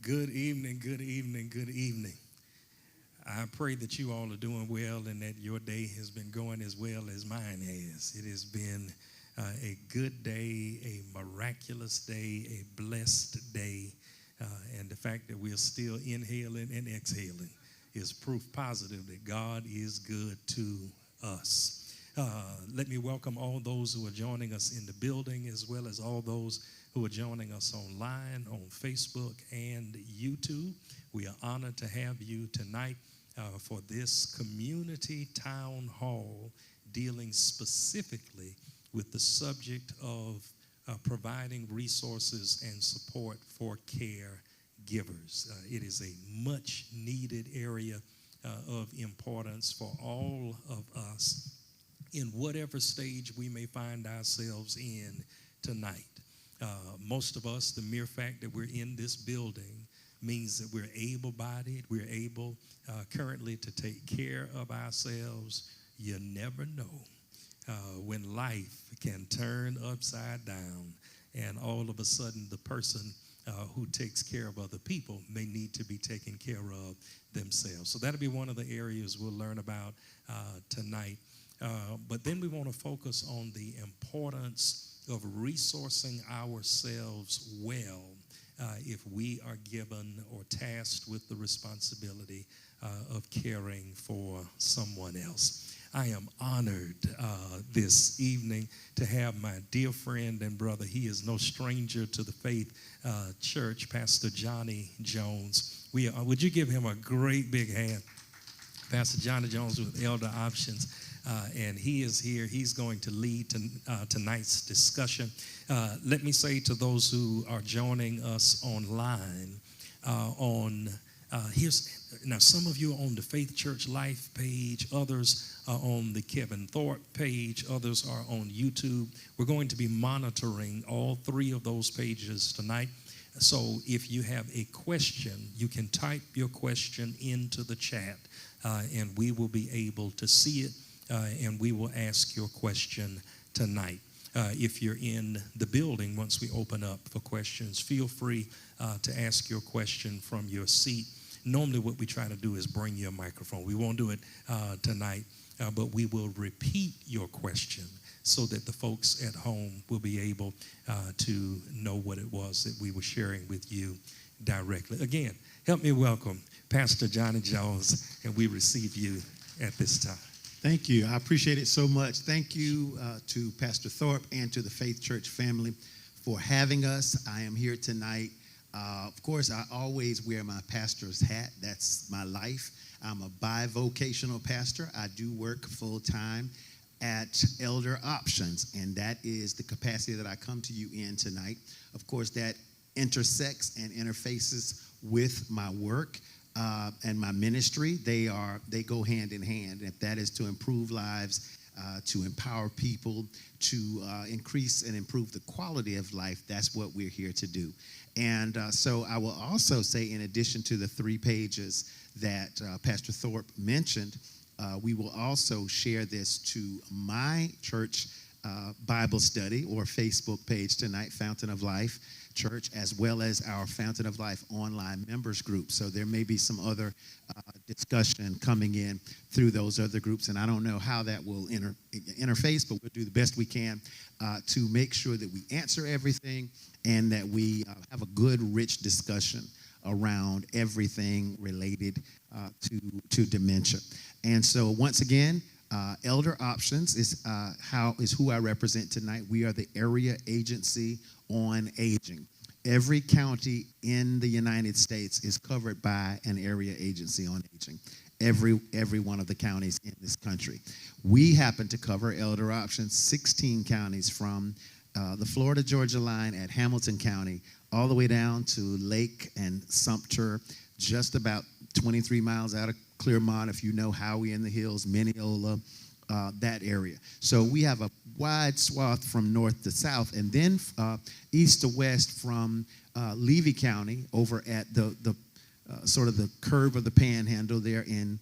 Good evening, good evening, good evening. I pray that you all are doing well and that your day has been going as well as mine has. It has been a good day, a miraculous day, a blessed day, and the fact that we're still inhaling and exhaling is proof positive that God is good to us. Let me welcome all those who are joining us in the building as well as all those who are joining us online on Facebook and YouTube. We are honored to have you tonight for this community town hall dealing specifically with the subject of providing resources and support for caregivers. It is a much needed area of importance for all of us in whatever stage we may find ourselves in tonight. Most of us, the mere fact that we're in this building means that we're able-bodied, we're able currently to take care of ourselves. You never know when life can turn upside down and all of a sudden the person who takes care of other people may need to be taken care of themselves. So that'll be one of the areas we'll learn about tonight. But then we want to focus on the importance of resourcing ourselves well if we are given or tasked with the responsibility of caring for someone else. I am honored this evening to have my dear friend and brother. He is no stranger to the Faith Church, Pastor Johnny Jones. Would you give him a great big hand? Pastor Johnny Jones with Elder Options. And he is here. He's going to lead tonight's discussion. Let me say to those who are joining us online, now some of you are on the Faith Church Life page, others are on the Kevin Thorpe page, others are on YouTube. We're going to be monitoring all three of those pages tonight. So if you have a question, you can type your question into the chat, and we will be able to see it. And we will ask your question tonight. If you're in the building, once we open up for questions, feel free to ask your question from your seat. Normally what we try to do is bring you a microphone. We won't do it tonight, but we will repeat your question so that the folks at home will be able to know what it was that we were sharing with you directly. Again, help me welcome Pastor Johnny Jones, and we receive you at this time. Thank you. I appreciate it so much. Thank you to Pastor Thorpe and to the Faith Church family for having us. I am here tonight. Of course, I always wear my pastor's hat. That's my life. I'm a bivocational pastor. I do work full-time at Elder Options, and that is the capacity that I come to you in tonight. Of course, that intersects and interfaces with my work. And my ministry, they go hand in hand. If that is to improve lives, to empower people, to increase and improve the quality of life, that's what we're here to do. And so I will also say, in addition to the 3 pages that Pastor Thorpe mentioned, we will also share this to my church Bible study or Facebook page tonight, Fountain of Life Church, as well as our Fountain of Life online members group. So there may be some other discussion coming in through those other groups, and I don't know how that will interface, but we'll do the best we can to make sure that we answer everything and that we have a good, rich discussion around everything related to dementia. And so once again, Elder Options is who I represent tonight. We are the area agency on aging. Every county in the United States is covered by an area agency on aging. Every one of the counties in this country. We happen to cover Elder Options 16 counties from the Florida-Georgia line at Hamilton County all the way down to Lake and Sumter, just about 23 miles out of Clearmont, if you know Howey in the Hills, Mineola, that area. So we have a wide swath from north to south, and then east to west from Levy County over at the sort of the curve of the panhandle there in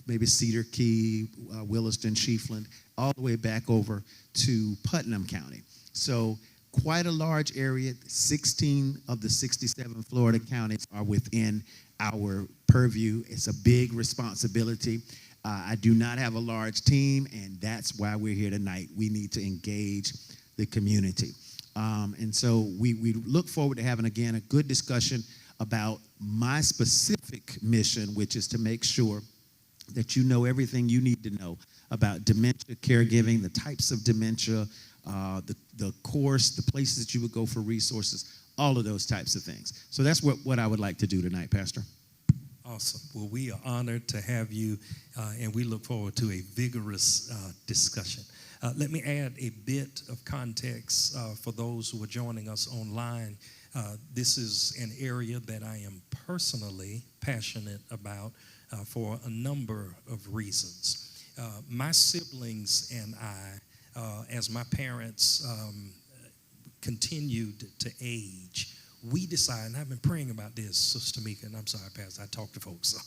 maybe Cedar Key, Williston, Chiefland, all the way back over to Putnam County. So quite a large area. 16 of the 67 Florida counties are within our purview. It's a big responsibility. I do not have a large team, and that's why we're here tonight. We need to engage the community. And so we look forward to having, again, a good discussion about my specific mission, which is to make sure that you know everything you need to know about dementia caregiving, the types of dementia, the course, the places that you would go for resources, all of those types of things. So that's what I would like to do tonight, Pastor. Awesome. Well, we are honored to have you, and we look forward to a vigorous discussion. Let me add a bit of context for those who are joining us online. This is an area that I am personally passionate about for a number of reasons. My siblings and I, as my parents continued to age, we decided, and I've been praying about this, Sister Mika, and I'm sorry, Pastor, I talk to folks,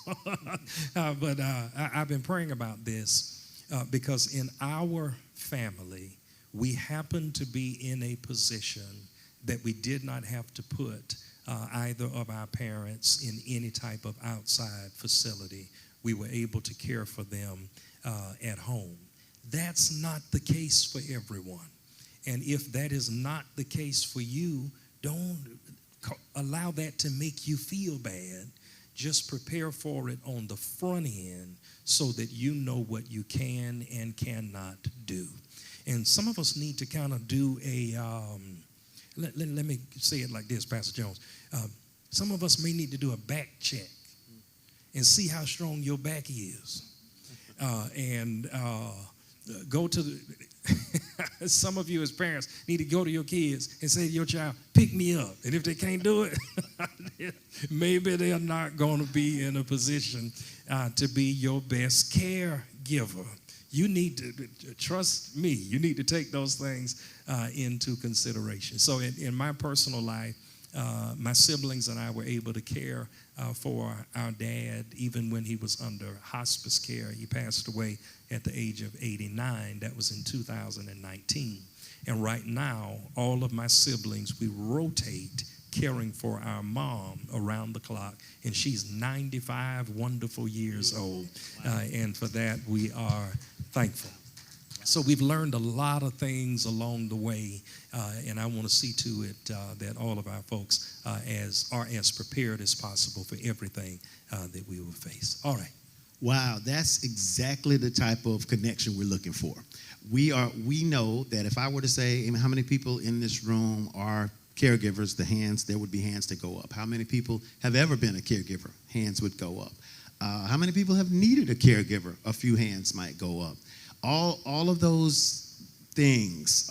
but I've been praying about this because in our family, we happen to be in a position that we did not have to put either of our parents in any type of outside facility. We were able to care for them at home. That's not the case for everyone. And if that is not the case for you, don't allow that to make you feel bad. Just prepare for it on the front end so that you know what you can and cannot do. And some of us need to kind of do a, let me say it like this, Pastor Jones. Some of us may need to do a back check and see how strong your back is. And go to the, some of you as parents need to go to your kids and say to your child, pick me up. And if they can't do it, maybe they're not going to be in a position to be your best caregiver. You need to, trust me, you need to take those things into consideration. So in my personal life, my siblings and I were able to care for our dad even when he was under hospice care. He passed away at the age of 89. That was in 2019. And right now, all of my siblings, we rotate caring for our mom around the clock. And she's 95 wonderful years old. And for that, we are thankful. So we've learned a lot of things along the way, and I want to see to it that all of our folks are as prepared as possible for everything that we will face. All right. Wow, that's exactly the type of connection we're looking for. We know that if I were to say, how many people in this room are caregivers, there would be hands that go up. How many people have ever been a caregiver? Hands would go up. How many people have needed a caregiver? A few hands might go up. All of those things,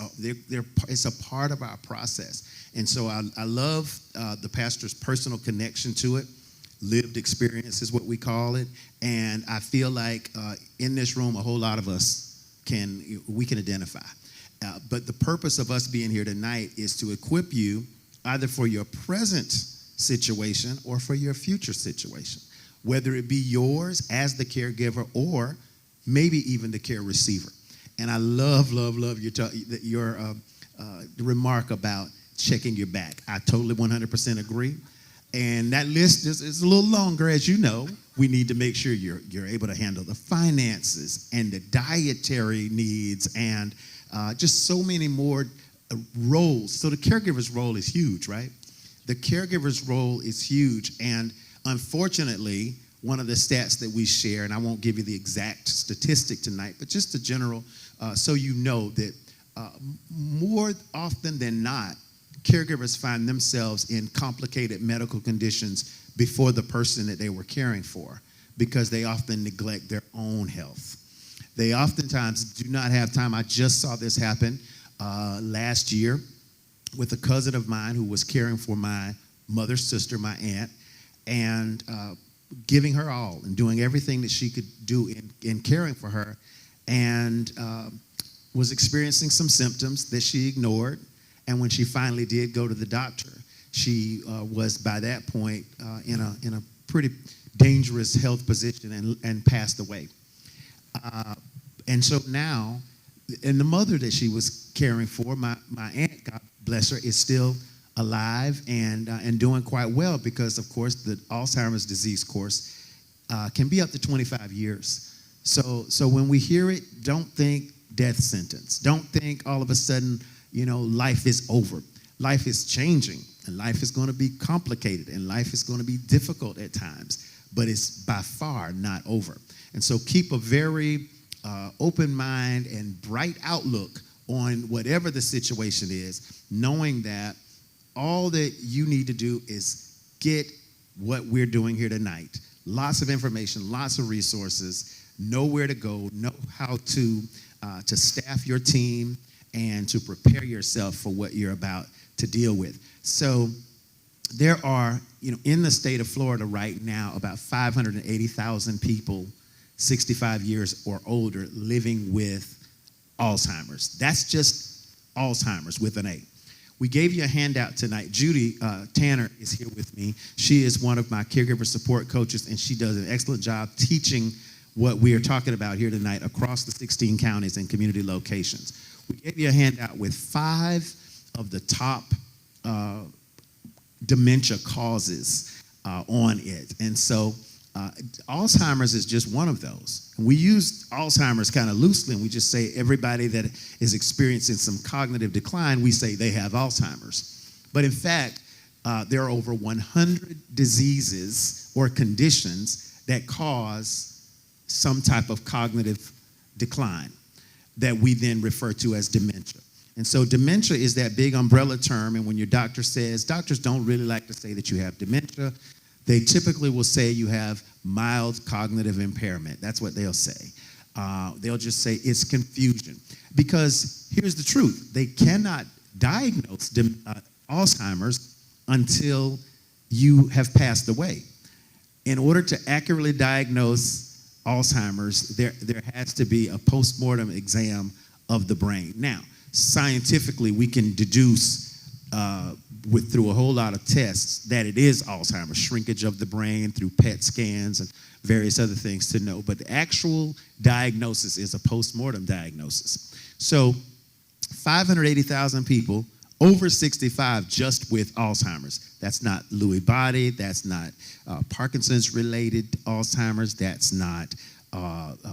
it's a part of our process. And so I love the pastor's personal connection to it. Lived experience is what we call it. And I feel like in this room, a whole lot of us can identify. But the purpose of us being here tonight is to equip you either for your present situation or for your future situation, whether it be yours as the caregiver or maybe even the care receiver. And I love your remark about checking your back. I totally 100% agree. And that list is a little longer, as you know. We need to make sure you're able to handle the finances and the dietary needs and just so many more roles. So the caregiver's role is huge, right? The caregiver's role is huge. And unfortunately, one of the stats that we share, and I won't give you the exact statistic tonight, but just a general, so you know that more often than not, caregivers find themselves in complicated medical conditions before the person that they were caring for because they often neglect their own health. They oftentimes do not have time. I just saw this happen last year with a cousin of mine who was caring for my mother's sister, my aunt, and giving her all and doing everything that she could do in caring for her, and was experiencing some symptoms that she ignored. And when she finally did go to the doctor, she was by that point in a pretty dangerous health position and passed away. And so now, and the mother that she was caring for, my aunt, God bless her, is still alive and doing quite well because, of course, the Alzheimer's disease course can be up to 25 years. So when we hear it, don't think death sentence. Don't think all of a sudden, life is over. Life is changing, and life is going to be complicated, and life is going to be difficult at times, but it's by far not over. And so keep a very open mind and bright outlook on whatever the situation is, knowing that all that you need to do is get what we're doing here tonight. Lots of information, lots of resources, know where to go, know how to staff your team and to prepare yourself for what you're about to deal with. So there are, in the state of Florida right now, about 580,000 people 65 years or older living with Alzheimer's. That's just Alzheimer's with an A. We gave you a handout tonight. Judy Tanner is here with me. She is one of my caregiver support coaches, and she does an excellent job teaching what we are talking about here tonight across the 16 counties and community locations. We gave you a handout with 5 of the top dementia causes on it. And so Alzheimer's is just one of those. We use Alzheimer's kind of loosely, and we just say everybody that is experiencing some cognitive decline, we say they have Alzheimer's. But in fact, there are over 100 diseases or conditions that cause some type of cognitive decline that we then refer to as dementia. And so dementia is that big umbrella term, and when your doctor says, doctors don't really like to say that you have dementia. They typically will say you have mild cognitive impairment. That's what they'll say. They'll just say it's confusion. Because here's the truth. They cannot diagnose Alzheimer's until you have passed away. In order to accurately diagnose Alzheimer's, there has to be a postmortem exam of the brain. Now, scientifically, we can deduce through a whole lot of tests that it is Alzheimer's, shrinkage of the brain through PET scans and various other things to know. But the actual diagnosis is a postmortem diagnosis. So 580,000 people over 65 just with Alzheimer's. That's not Lewy body. That's not Parkinson's-related Alzheimer's. That's not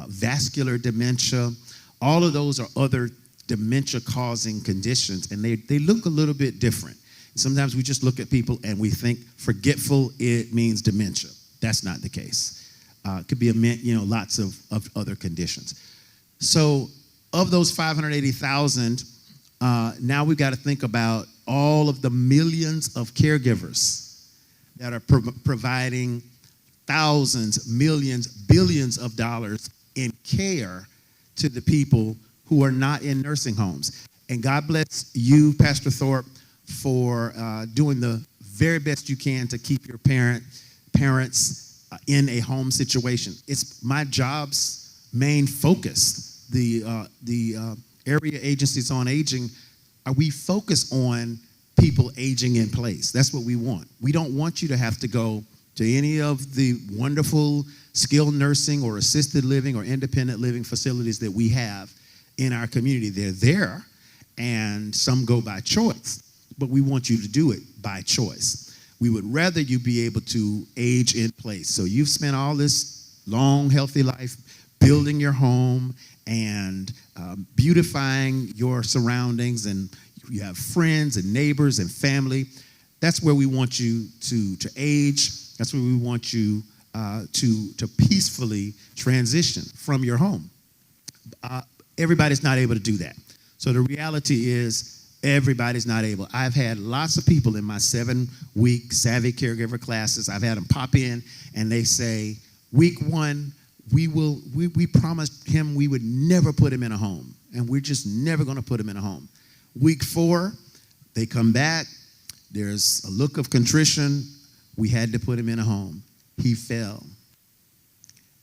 vascular dementia. All of those are other dementia-causing conditions, and they look a little bit different. Sometimes we just look at people and we think forgetful, it means dementia. That's not the case. It could be lots of other conditions. So of those 580,000, now we've got to think about all of the millions of caregivers that are providing thousands, millions, billions of dollars in care to the people who are not in nursing homes. And God bless you, Pastor Thorpe, for doing the very best you can to keep your parents in a home situation. It's my job's main focus. The area agencies on aging, we focus on people aging in place. That's what we want. We don't want you to have to go to any of the wonderful skilled nursing or assisted living or independent living facilities that we have in our community. They're there, and some go by choice, but we want you to do it by choice. We would rather you be able to age in place. So you've spent all this long, healthy life building your home and beautifying your surroundings, and you have friends and neighbors and family. That's where we want you to age. That's where we want you to peacefully transition from your home. Everybody's not able to do that. So the reality is everybody's not able. I've had lots of people in my 7-week Savvy Caregiver classes. I've had them pop in and they say, week 1, we promised him we would never put him in a home, and we're just never going to put him in a home. Week 4, they come back. There's a look of contrition. We had to put him in a home. He fell.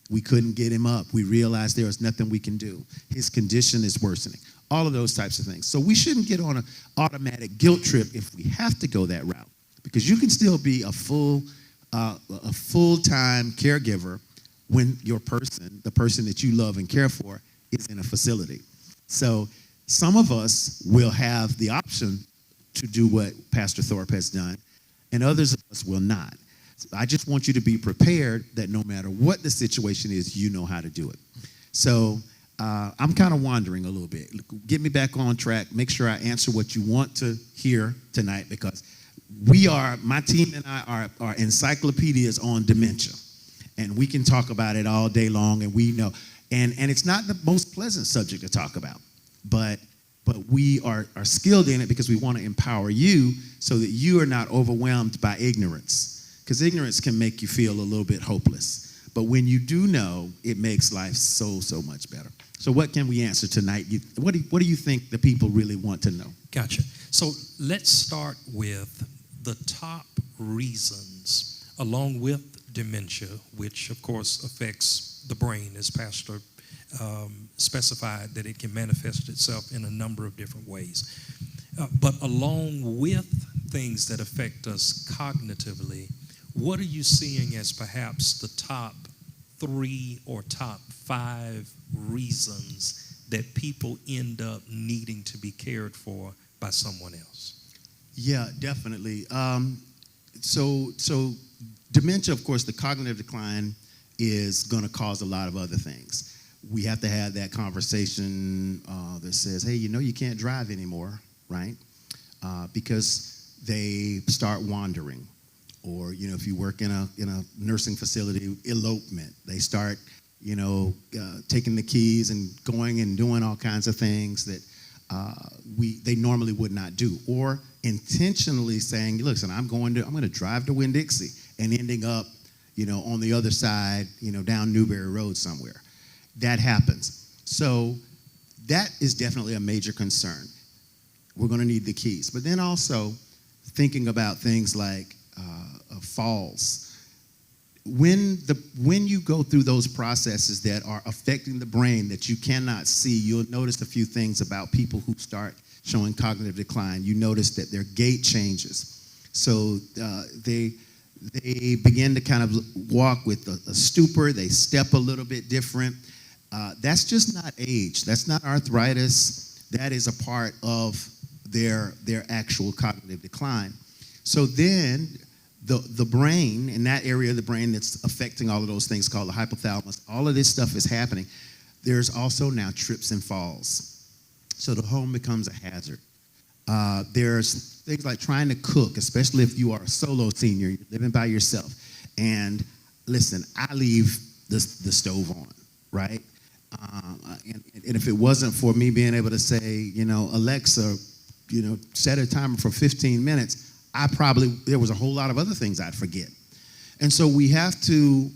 We couldn't get him up. We realized there was nothing we can do. His condition is worsening. All of those types of things. So we shouldn't get on an automatic guilt trip if we have to go that route, because you can still be a full-time caregiver when the person that you love and care for, is in a facility. So some of us will have the option to do what Pastor Thorpe has done, and others of us will not. I just want you to be prepared that no matter what the situation is, you know how to do it. So I'm kind of wandering a little bit. Get me back on track. Make sure I answer what you want to hear tonight, because my team and I are encyclopedias on dementia. And we can talk about it all day long, and we know. And it's not the most pleasant subject to talk about, but we are skilled in it because we want to empower you so that you are not overwhelmed by ignorance, because ignorance can make you feel a little bit hopeless. But when you do know, it makes life so much better. So what can we answer tonight? What do you think the people really want to know? Gotcha. So let's start with the top reasons, along with dementia, which of course affects the brain, as Pastor specified, that it can manifest itself in a number of different ways. But along with things that affect us cognitively, what are you seeing as perhaps the top 3 or top 5 reasons that people end up needing to be cared for by someone else? Yeah, definitely. So dementia, of course, the cognitive decline is going to cause a lot of other things. We have to have that conversation that says, hey, you can't drive anymore, right? Because they start wandering. Or, if you work in a nursing facility, elopement. They start, taking the keys and going and doing all kinds of things that they normally would not do. Or intentionally saying, listen, I'm going to drive to Winn-Dixie, and ending up, on the other side, down Newberry Road somewhere. That happens. So that is definitely a major concern. We're going to need the keys. But then also thinking about things like falls. When you go through those processes that are affecting the brain that you cannot see, you'll notice a few things about people who start showing cognitive decline. You notice that their gait changes. So they begin to kind of walk with a stupor. They step a little bit different. That's just not age. That's not arthritis. That is a part of their actual cognitive decline. So then the brain, in that area of the brain that's affecting all of those things called the hypothalamus, all of this stuff is happening. There's also now trips and falls. So the home becomes a hazard. There's things like trying to cook, especially if you are a solo senior, you're living by yourself. And listen, I leave the stove on, right? And if it wasn't for me being able to say, Alexa, set a timer for 15 minutes, there was a whole lot of other things I'd forget. And so we have to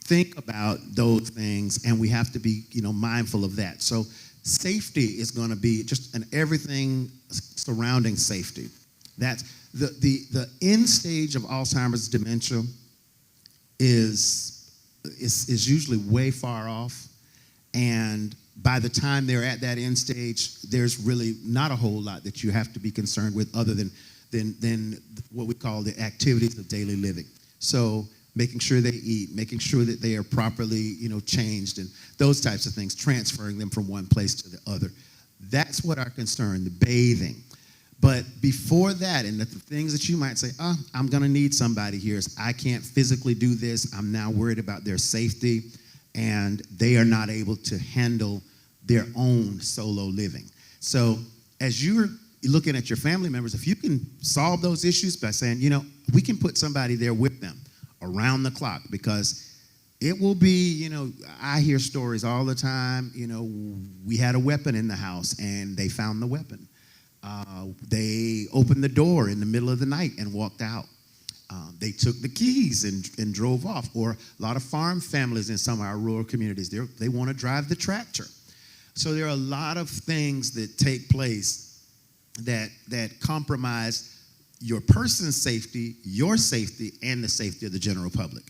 think about those things, and we have to be, mindful of that. So safety is going to be just everything surrounding safety. That's the end stage of Alzheimer's dementia is usually way far off, and by the time they're at that end stage, there's really not a whole lot that you have to be concerned with other than what we call the activities of daily living. So making sure they eat, making sure that they are properly, changed, and those types of things, transferring them from one place to the other. That's what our concern, the bathing. But before that, and the things that you might say, I'm going to need somebody here, is I can't physically do this. I'm now worried about their safety, and they are not able to handle their own solo living. So as you're looking at your family members, if you can solve those issues by saying, we can put somebody there with them around the clock, because it will be, I hear stories all the time, we had a weapon in the house and they found the weapon. They opened the door in the middle of the night and walked out. They took the keys and drove off. Or a lot of farm families in some of our rural communities, they want to drive the tractor. So there are a lot of things that take place that compromise your person's safety, your safety, and the safety of the general public.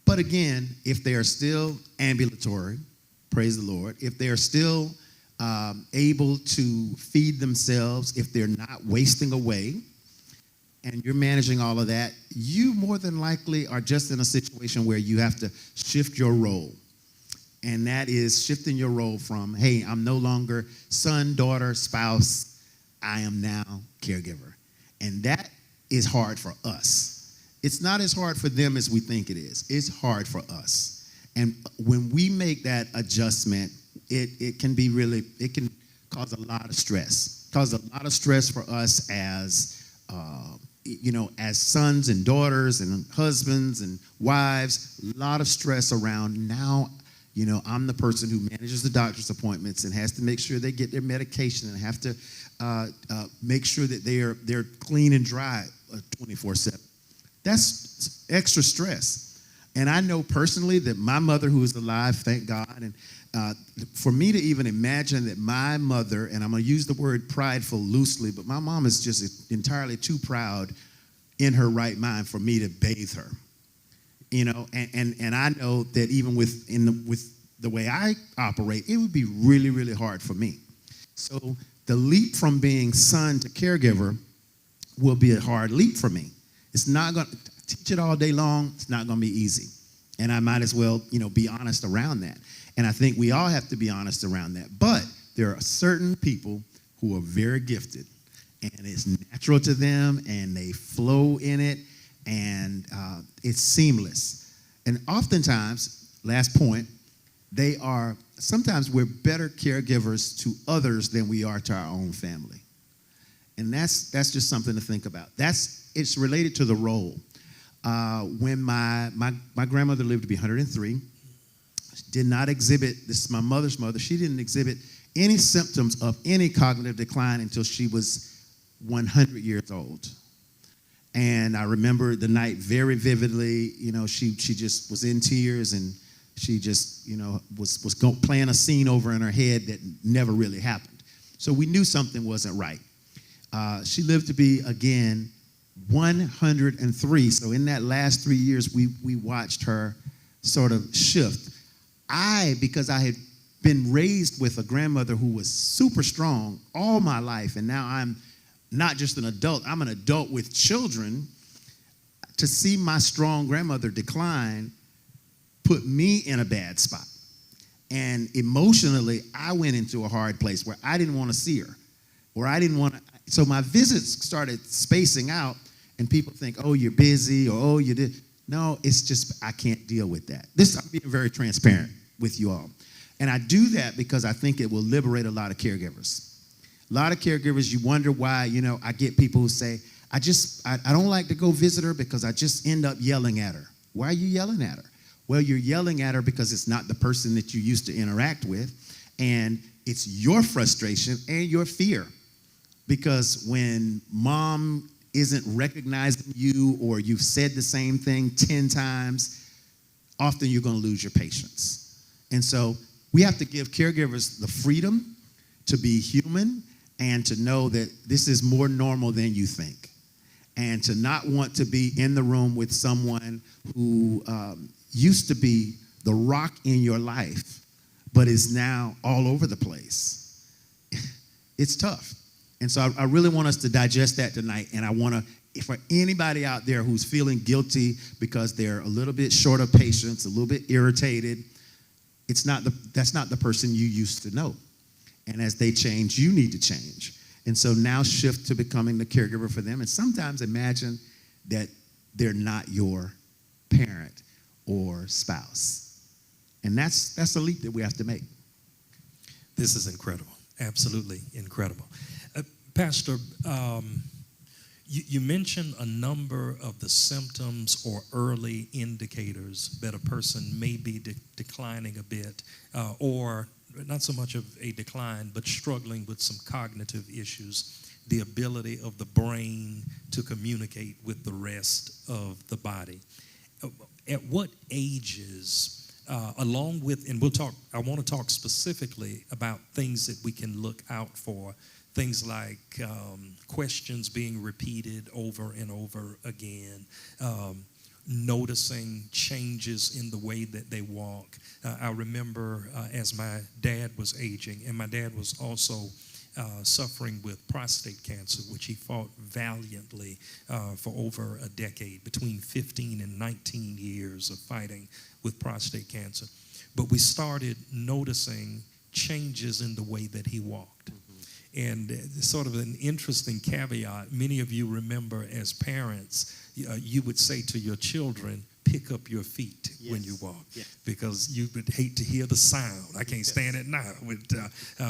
But again, if they are still ambulatory, praise the Lord, if they are still able to feed themselves, if they're not wasting away, and you're managing all of that, you more than likely are just in a situation where you have to shift your role. And that is shifting your role from, hey, I'm no longer son, daughter, spouse, I am now caregiver. And that is hard for us. It's not as hard for them as we think it is. It's hard for us. And when we make that adjustment, it can be really, it can cause a lot of stress. Cause a lot of stress for us as, as sons and daughters and husbands and wives, a lot of stress around now. I'm the person who manages the doctor's appointments and has to make sure they get their medication and have to make sure that they're clean and dry 24/7. That's extra stress. And I know personally that my mother, who is alive, thank God, and for me to even imagine that my mother, and I'm going to use the word prideful loosely, but my mom is just entirely too proud in her right mind for me to bathe her. And I know that even with the way I operate, it would be really, really hard for me. So the leap from being son to caregiver will be a hard leap for me. It's not going to teach it all day long. It's not going to be easy. And I might as well, be honest around that. And I think we all have to be honest around that. But there are certain people who are very gifted, and it's natural to them, and they flow in it, and it's seamless. And oftentimes, last point, sometimes we're better caregivers to others than we are to our own family. And that's just something to think about. It's related to the role. When my grandmother lived to be 103, did not exhibit, this is my mother's mother, she didn't exhibit any symptoms of any cognitive decline until she was 100 years old. And I remember the night very vividly. She just was in tears, and she just, was playing a scene over in her head that never really happened. So we knew something wasn't right. She lived to be, again, 103. So in that last 3 years, we watched her sort of shift. Because I had been raised with a grandmother who was super strong all my life, and now I'm not just an adult, I'm an adult with children, to see my strong grandmother decline put me in a bad spot. And emotionally, I went into a hard place where I didn't want to see her, so my visits started spacing out, and people think, oh, you're busy, or oh, you did. No, it's just I can't deal with that. I'm being very transparent with you all. And I do that because I think it will liberate a lot of caregivers. A lot of caregivers, you wonder why, I get people who say, I don't like to go visit her because I just end up yelling at her. Why are you yelling at her? Well, you're yelling at her because it's not the person that you used to interact with, and it's your frustration and your fear. Because when mom isn't recognizing you, or you've said the same thing 10 times, often you're going to lose your patience. And so we have to give caregivers the freedom to be human and to know that this is more normal than you think. And to not want to be in the room with someone who used to be the rock in your life, but is now all over the place. It's tough. And so I really want us to digest that tonight. And I want to, for anybody out there who's feeling guilty because they're a little bit short of patience, a little bit irritated, that's not the person you used to know. And as they change, you need to change. And so now shift to becoming the caregiver for them. And sometimes imagine that they're not your parent or spouse. And that's a leap that we have to make. This is incredible. Absolutely incredible. Pastor, you mentioned a number of the symptoms or early indicators that a person may be declining a bit, or not so much of a decline, but struggling with some cognitive issues, the ability of the brain to communicate with the rest of the body. At what ages, along with, and I want to talk specifically about things that we can look out for, things like questions being repeated over and over again, noticing changes in the way that they walk. I remember as my dad was aging, and my dad was also suffering with prostate cancer, which he fought valiantly for over a decade, between 15 and 19 years of fighting with prostate cancer. But we started noticing changes in the way that he walked. And sort of an interesting caveat, many of you remember as parents, you would say to your children, pick up your feet when you walk, because you would hate to hear the sound. I can't stand it now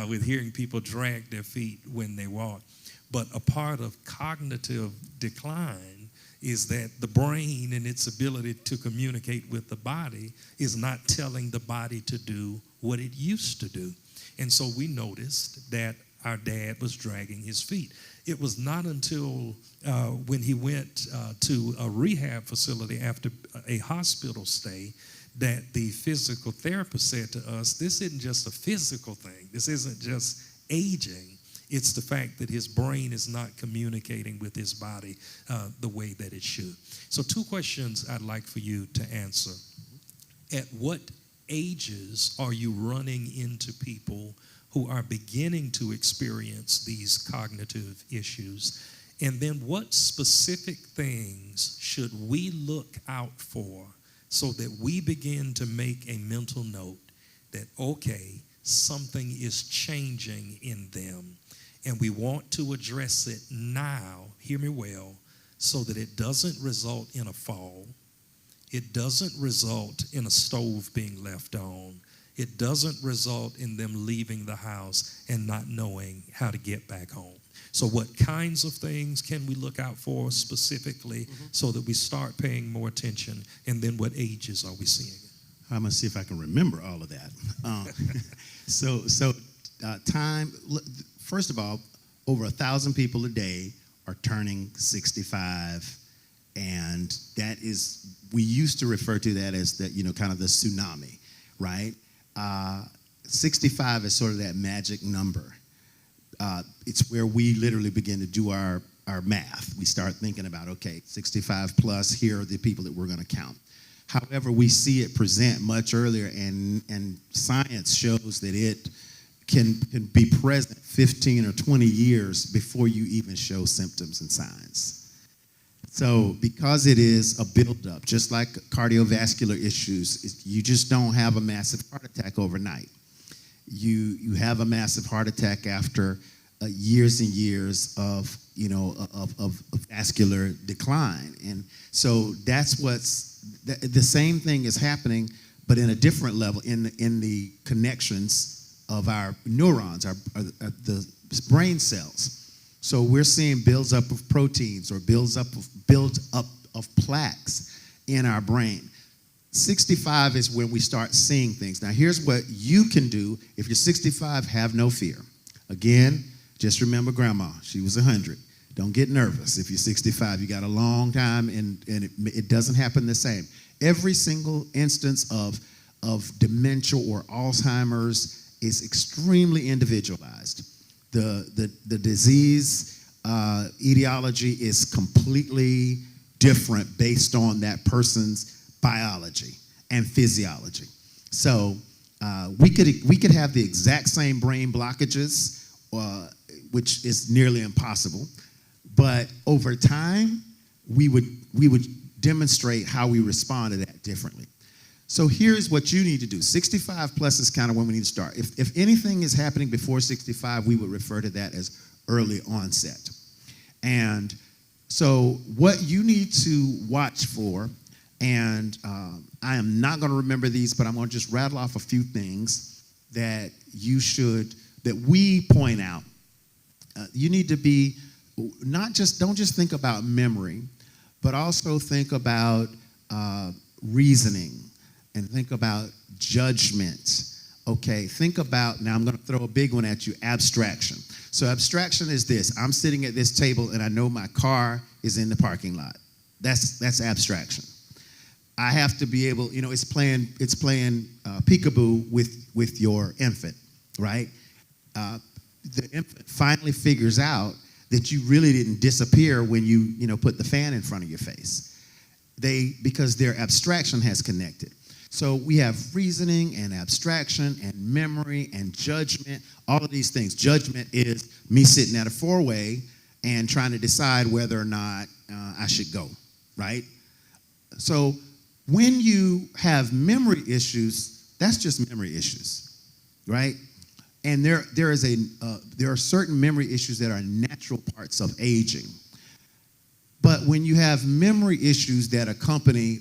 with hearing people drag their feet when they walk. But a part of cognitive decline is that the brain and its ability to communicate with the body is not telling the body to do what it used to do. And so we noticed that our dad was dragging his feet. It was not until when he went to a rehab facility after a hospital stay that the physical therapist said to us, this isn't just a physical thing. This isn't just aging. It's the fact that his brain is not communicating with his body the way that it should. So 2 questions I'd like for you to answer. At what ages are you running into people who are beginning to experience these cognitive issues? And then what specific things should we look out for so that we begin to make a mental note that, okay, something is changing in them, and we want to address it now, hear me well, so that it doesn't result in a fall, it doesn't result in a stove being left on, it doesn't result in them leaving the house and not knowing how to get back home. So what kinds of things can we look out for specifically so that we start paying more attention? And then what ages are we seeing it? I'm going to see if I can remember all of that. Time, first of all, over 1,000 people a day are turning 65. And that is, we used to refer to that as the, kind of the tsunami, right? 65 is sort of that magic number. It's where we literally begin to do our math. We start thinking about, okay, 65 plus, here are the people that we're going to count. However, we see it present much earlier, and science shows that it can be present 15 or 20 years before you even show symptoms and signs. So because it is a buildup, just like cardiovascular issues, you just don't have a massive heart attack overnight. You have a massive heart attack after years and years of vascular decline. And so that's the same thing is happening, but in a different level in the connections of our neurons, the brain cells. So we're seeing builds up of proteins or builds up of plaques in our brain. 65 is when we start seeing things. Now, here's what you can do. If you're 65, have no fear. Again, just remember Grandma. She was 100. Don't get nervous. If you're 65, you got a long time, and it doesn't happen the same. Every single instance of dementia or Alzheimer's is extremely individualized. The disease etiology is completely different based on that person's biology and physiology. So we could have the exact same brain blockages, which is nearly impossible. But over time, we would demonstrate how we respond to that differently. So here's what you need to do. 65 plus is kind of when we need to start. If anything is happening before 65, we would refer to that as early onset. And so what you need to watch for, and I am not going to remember these, but I'm going to just rattle off a few things that we point out. You need to be don't just think about memory, but also think about reasoning and think about judgment. Okay, think about, now I'm going to throw a big one at you, abstraction. So abstraction is this: I'm sitting at this table and I know my car is in the parking lot. That's abstraction. I have to be able, it's playing peekaboo with your infant, right? The infant finally figures out that you really didn't disappear when you put the fan in front of your face. Because their abstraction has connected. So we have reasoning and abstraction and memory and judgment, all of these things. Judgment is me sitting at a four-way and trying to decide whether or not I should go, right? So when you have memory issues, that's just memory issues, right? And there are certain memory issues that are natural parts of aging. But when you have memory issues that accompany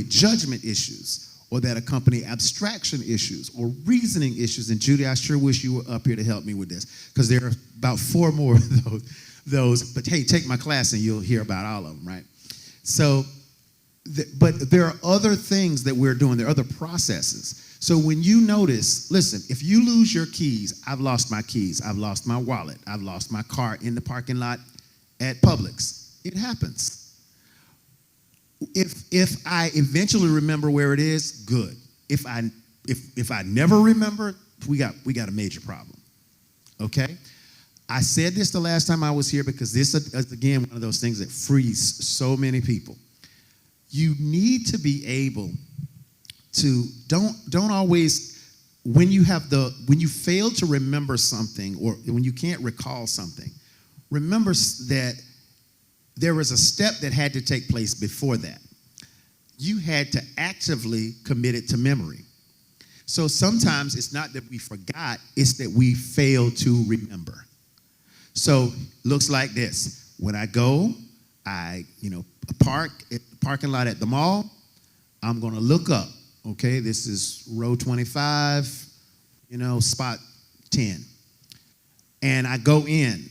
judgment issues, or that accompany abstraction issues or reasoning issues, and Judy, I sure wish you were up here to help me with this, because there are about 4 more of those. But hey, take my class and you'll hear about all of them, right? So, but there are other things that we're doing. There are other processes. So when you notice, listen, if you lose your keys, I've lost my keys, I've lost my wallet, I've lost my car in the parking lot at Publix. It happens. If I eventually remember where it is, good. If I never remember, we got a major problem. Okay? I said this the last time I was here because this is, again, one of those things that frees so many people. You need to be able to, don't always, when you fail to remember something, or when you can't recall something, remember that there was a step that had to take place before that. You had to actively commit it to memory. So sometimes it's not that we forgot, it's that we failed to remember. So looks like this. When I go, park at the parking lot at the mall, I'm going to look up. Okay, this is row 25, spot 10. And I go in.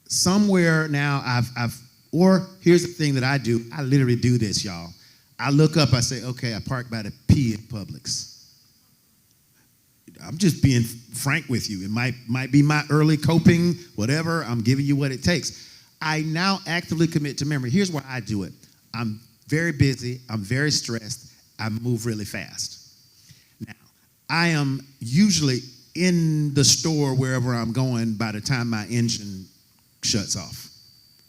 Somewhere now or here's the thing that I do. I literally do this, y'all. I look up, I say, okay, I parked by the P at Publix. I'm just being frank with you. It might be my early coping, whatever. I'm giving you what it takes. I now actively commit to memory. Here's why I do it. I'm very busy. I'm very stressed. I move really fast. Now, I am usually in the store wherever I'm going by the time my engine shuts off.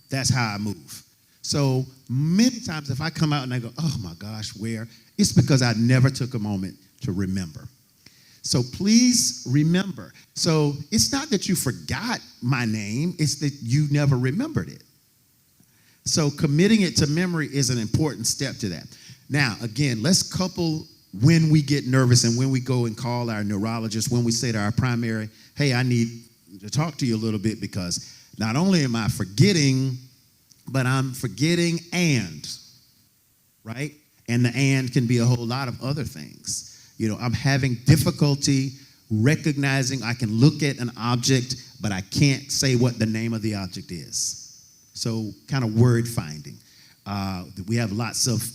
That's how I move. So many times if I come out and I go, oh my gosh, where? It's because I never took a moment to remember. So please remember. So it's not that you forgot my name, it's that you never remembered it. So committing it to memory is an important step to that. Now, again, let's couple when we get nervous and when we go and call our neurologist, when we say to our primary, hey, I need to talk to you a little bit because not only am I forgetting, but I'm forgetting right? And the and can be a whole lot of other things. I'm having difficulty recognizing, I can look at an object, but I can't say what the name of the object is. So kind of word finding. We have lots of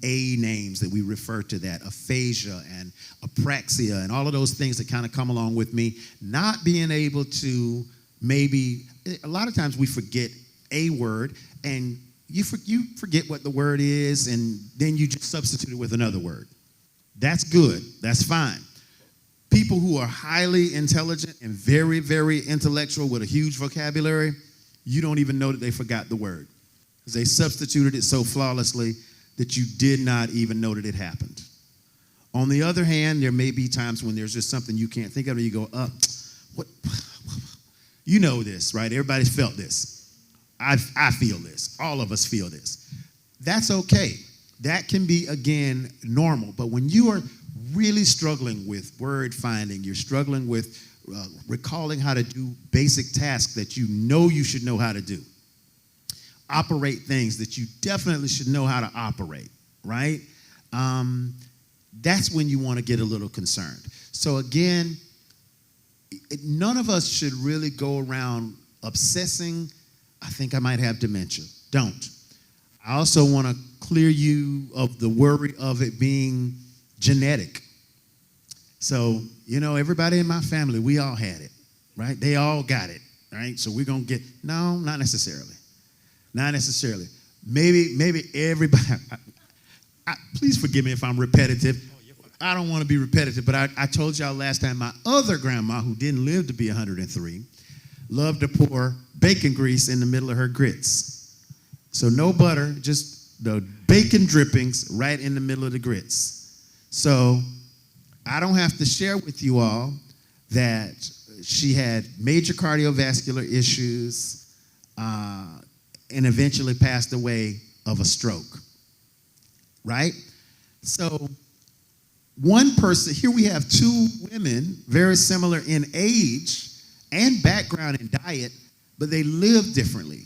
A names that we refer to that, aphasia and apraxia and all of those things that kind of come along with me. Not being able to a lot of times we forget a word and you forget what the word is and then you just substitute it with another word. That's good. That's fine. People who are highly intelligent and very, very intellectual with a huge vocabulary, you don't even know that they forgot the word because they substituted it so flawlessly that you did not even know that it happened. On the other hand, there may be times when there's just something you can't think of and you go, what? You know this, right? Everybody's felt this. I feel this. All of us feel this. That's okay. That can be, again, normal. But when you are really struggling with word finding, you're struggling with recalling how to do basic tasks that you know you should know how to do, operate things that you definitely should know how to operate, right? That's when you want to get a little concerned. So again, none of us should really go around obsessing, I think I might have dementia. Don't. I also want to clear you of the worry of it being genetic. So, everybody in my family, we all had it, right? They all got it, right? So we're going to no, not necessarily. Not necessarily. Maybe everybody, please forgive me if I'm repetitive. I don't want to be repetitive, but I told y'all last time my other grandma, who didn't live to be 103, loved to pour bacon grease in the middle of her grits. So no butter, just the bacon drippings right in the middle of the grits. So I don't have to share with you all that she had major cardiovascular issues and eventually passed away of a stroke, right? So one person, here we have two women, very similar in age and background and diet, but they lived differently.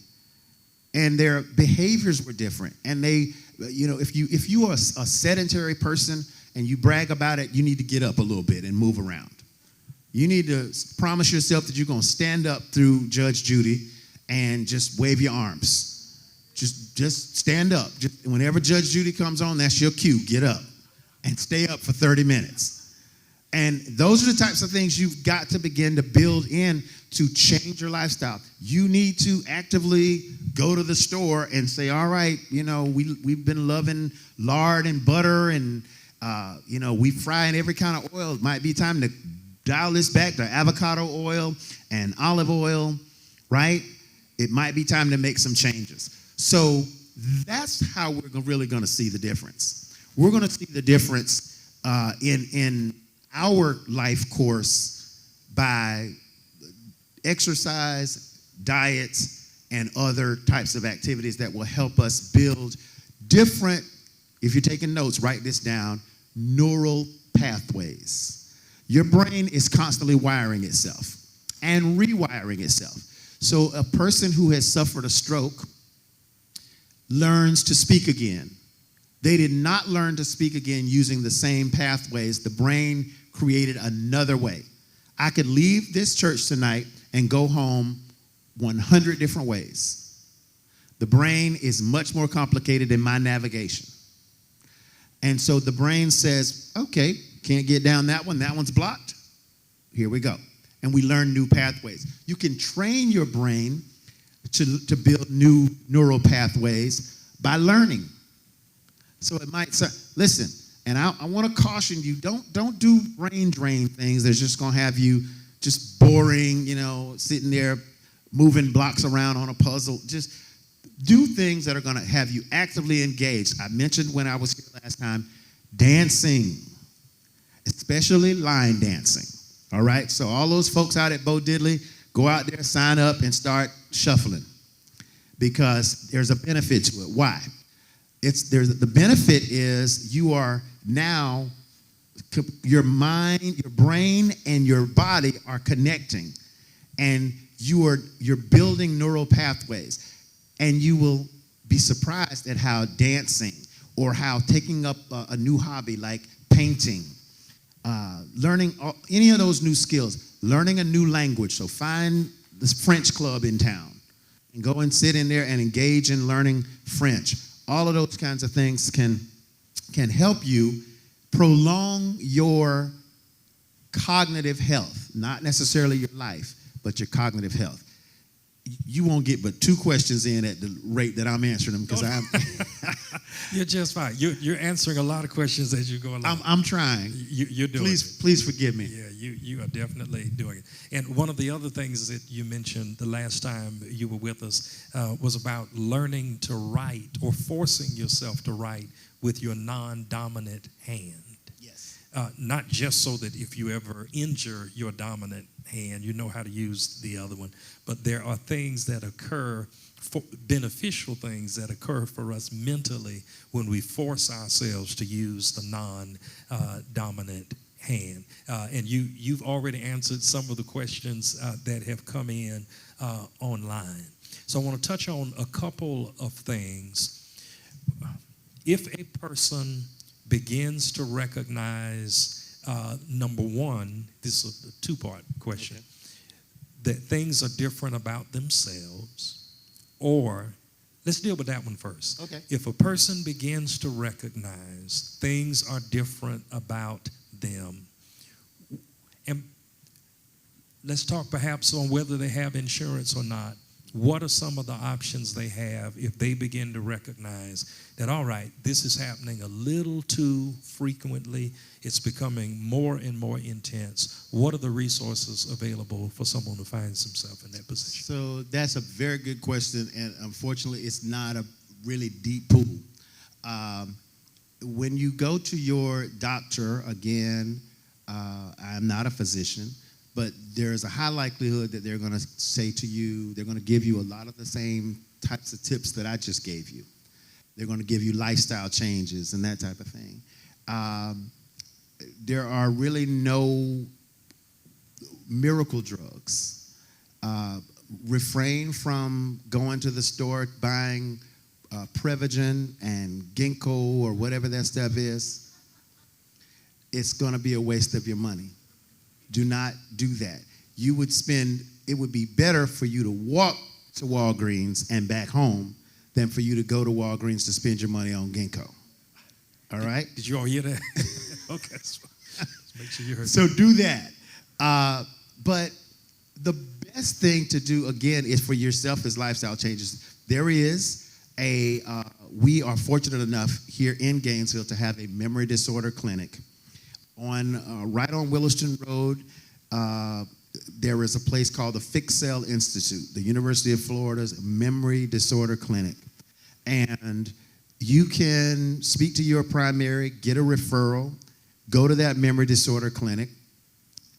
And their behaviors were different. And they, if you are a sedentary person and you brag about it, you need to get up a little bit and move around. You need to promise yourself that you're going to stand up through Judge Judy and just wave your arms. Just stand up. Whenever Judge Judy comes on, that's your cue. Get up and stay up for 30 minutes. And those are the types of things you've got to begin to build in to change your lifestyle. You need to actively go to the store and say, all right, we've been loving lard and butter and, we fry in every kind of oil. It might be time to dial this back to avocado oil and olive oil, right? It might be time to make some changes. So that's how we're really going to see the difference. We're going to see the difference in our life course by exercise, diets, and other types of activities that will help us build different, if you're taking notes, write this down, neural pathways. Your brain is constantly wiring itself and rewiring itself. So a person who has suffered a stroke learns to speak again. They did not learn to speak again using the same pathways. The brain created another way. I could leave this church tonight and go home 100 different ways. The brain is much more complicated in my navigation. And so the brain says, okay, can't get down that one's blocked. Here we go. And we learn new pathways. You can train your brain to build new neural pathways by learning. So it might say, listen, and I want to caution you, don't do brain drain things that's just going to have you just boring, sitting there moving blocks around on a puzzle. Just do things that are going to have you actively engaged. I mentioned when I was here last time, dancing, especially line dancing. All right? So all those folks out at Bo Diddley, go out there, sign up, and start shuffling because there's a benefit to it. Why? The benefit is you are now, your mind, your brain, and your body are connecting, and you're building neural pathways. And you will be surprised at how dancing or how taking up a new hobby like painting, learning any of those new skills, learning a new language. So find this French club in town and go and sit in there and engage in learning French. All of those kinds of things can help you prolong your cognitive health, not necessarily your life, but your cognitive health. You won't get but 2 questions in at the rate that I'm answering them because I'm. You're just fine. You're answering a lot of questions as you go along. I'm trying. You're doing it. Please forgive me. Yeah, you are definitely doing it. And one of the other things that you mentioned the last time you were with us was about learning to write or forcing yourself to write with your non-dominant hand. Yes. Not just so that if you ever injure your dominant hand, you know how to use the other one, but there are things that occur, beneficial things that occur for us mentally when we force ourselves to use the non-dominant hand. And you've already answered some of the questions that have come in online. So I want to touch on a couple of things. If a person begins to recognize, number one, this is a 2-part question, okay, that things are different about themselves, or let's deal with that one first. Okay. If a person begins to recognize things are different about them, and let's talk perhaps on whether they have insurance or not. What are some of the options they have if they begin to recognize that, all right, this is happening a little too frequently, it's becoming more and more intense? What are the resources available for someone who finds himself in that position? So that's a very good question, and unfortunately, it's not a really deep pool. When you go to your doctor, again, I'm not a physician, but there's a high likelihood that they're going to say to you, they're going to give you a lot of the same types of tips that I just gave you. They're going to give you lifestyle changes and that type of thing. there are really no miracle drugs. Refrain from going to the store buying Prevagen and Ginkgo or whatever that stuff is. It's going to be a waste of your money. Do not do that. It would be better for you to walk to Walgreens and back home than for you to go to Walgreens to spend your money on Ginkgo. All right? Did you all hear that? Okay. So make sure you heard So do that. But the best thing to do, again, is for yourself is lifestyle changes. There is we are fortunate enough here in Gainesville to have a memory disorder clinic. Right on Williston Road, there is a place called the Fix Cell Institute, the University of Florida's memory disorder clinic. And you can speak to your primary, get a referral, go to that memory disorder clinic,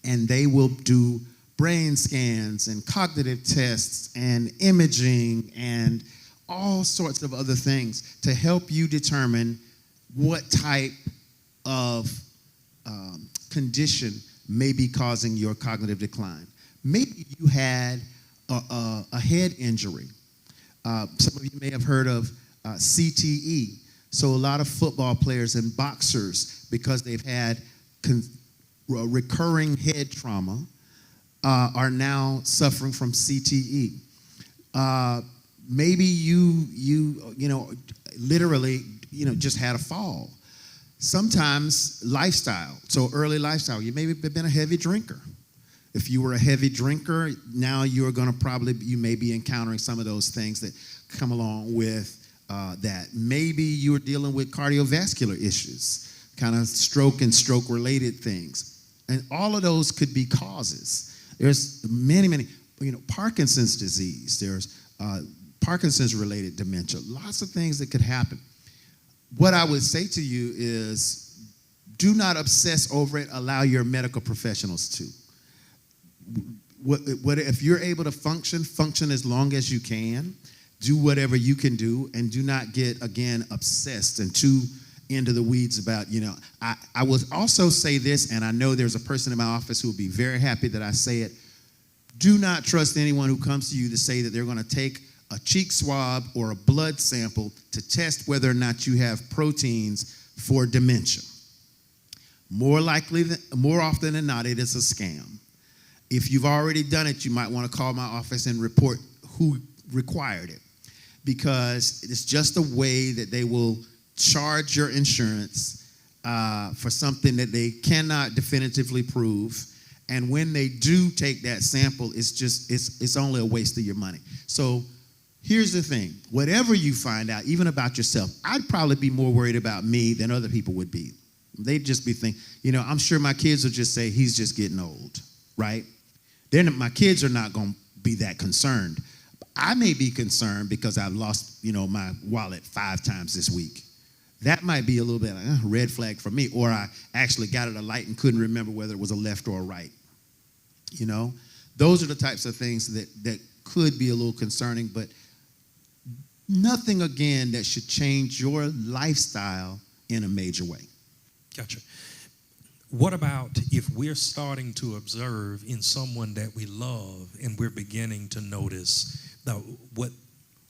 and they will do brain scans and cognitive tests and imaging and all sorts of other things to help you determine what type of condition may be causing your cognitive decline. Maybe you had a head injury. Some of you may have heard of CTE. So a lot of football players and boxers, because they've had recurring head trauma, are now suffering from CTE. Maybe you literally just had a fall. Sometimes lifestyle, so early lifestyle, you may have been a heavy drinker. If you were a heavy drinker, now you may be encountering some of those things that come along with that. Maybe you were dealing with cardiovascular issues, kind of stroke and stroke-related things. And all of those could be causes. There's many, Parkinson's disease. There's Parkinson's-related dementia. Lots of things that could happen. What I would say to you is do not obsess over it. Allow your medical professionals to. If you're able to function as long as you can. Do whatever you can do, and do not get, again, obsessed and too into the weeds about, I will also say this, and I know there's a person in my office who will be very happy that I say it. Do not trust anyone who comes to you to say that they're going to take a cheek swab or a blood sample to test whether or not you have proteins for dementia. More often than not, it is a scam. If you've already done it, you might want to call my office and report who required it, because it's just a way that they will charge your insurance for something that they cannot definitively prove. And when they do take that sample, it's only a waste of your money. So here's the thing. Whatever you find out, even about yourself, I'd probably be more worried about me than other people would be. They'd just be thinking, I'm sure my kids will just say, he's just getting old, right? My kids are not going to be that concerned. I may be concerned because I've lost, my wallet 5 times this week. That might be a little bit like a red flag for me. Or I actually got at a light and couldn't remember whether it was a left or a right. Those are the types of things that could be a little concerning, but nothing, again, that should change your lifestyle in a major way. Gotcha. What about if we're starting to observe in someone that we love and we're beginning to notice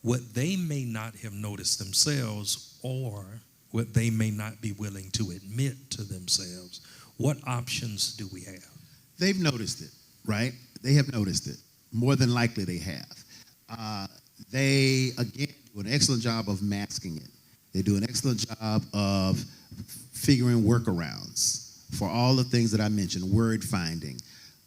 what they may not have noticed themselves, or what they may not be willing to admit to themselves? What options do we have? They've noticed it, right? They have noticed it. More than likely they have. They, again, do an excellent job of masking it. They do an excellent job of figuring workarounds for all the things that I mentioned, word finding.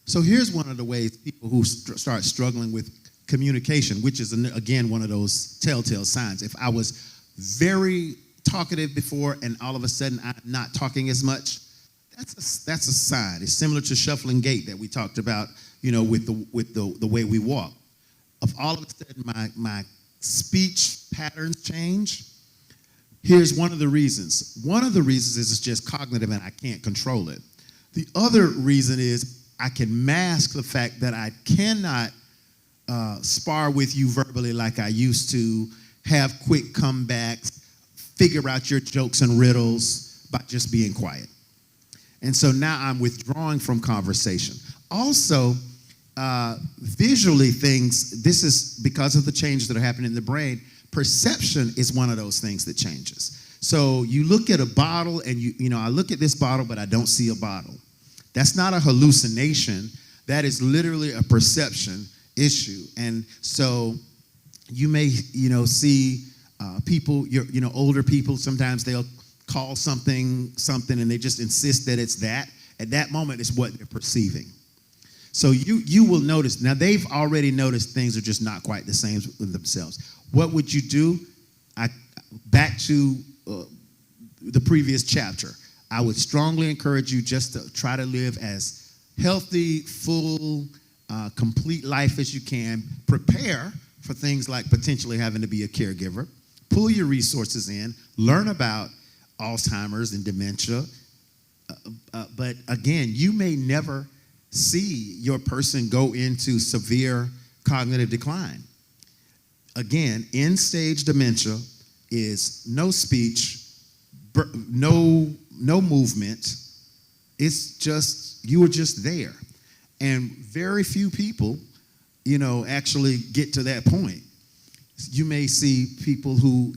So here's one of the ways people who start struggling with communication, which is, again, one of those telltale signs. If I was very talkative before and all of a sudden I'm not talking as much, that's a sign. It's similar to shuffling gait that we talked about, with the way we walk. If all of a sudden my speech patterns change, here's one of the reasons. One of the reasons is it's just cognitive and I can't control it. The other reason is I can mask the fact that I cannot spar with you verbally like I used to, have quick comebacks, figure out your jokes and riddles by just being quiet. And so now I'm withdrawing from conversation. Also, visually this is because of the changes that are happening in the brain, perception is one of those things that changes. So you look at a bottle and I look at this bottle, but I don't see a bottle. That's not a hallucination. That is literally a perception issue. And so you may, see people, older people, sometimes they'll call something, and they just insist that it's that. At that moment, it's what they're perceiving. So you will notice, now they've already noticed things are just not quite the same with themselves. What would you do? Back to the previous chapter. I would strongly encourage you just to try to live as healthy, full, complete life as you can. Prepare for things like potentially having to be a caregiver. Pull your resources in. Learn about Alzheimer's and dementia. But again, you may never see your person go into severe cognitive decline. Again, end-stage dementia is no speech, no movement. It's just, you are just there. And very few people, actually get to that point. You may see people who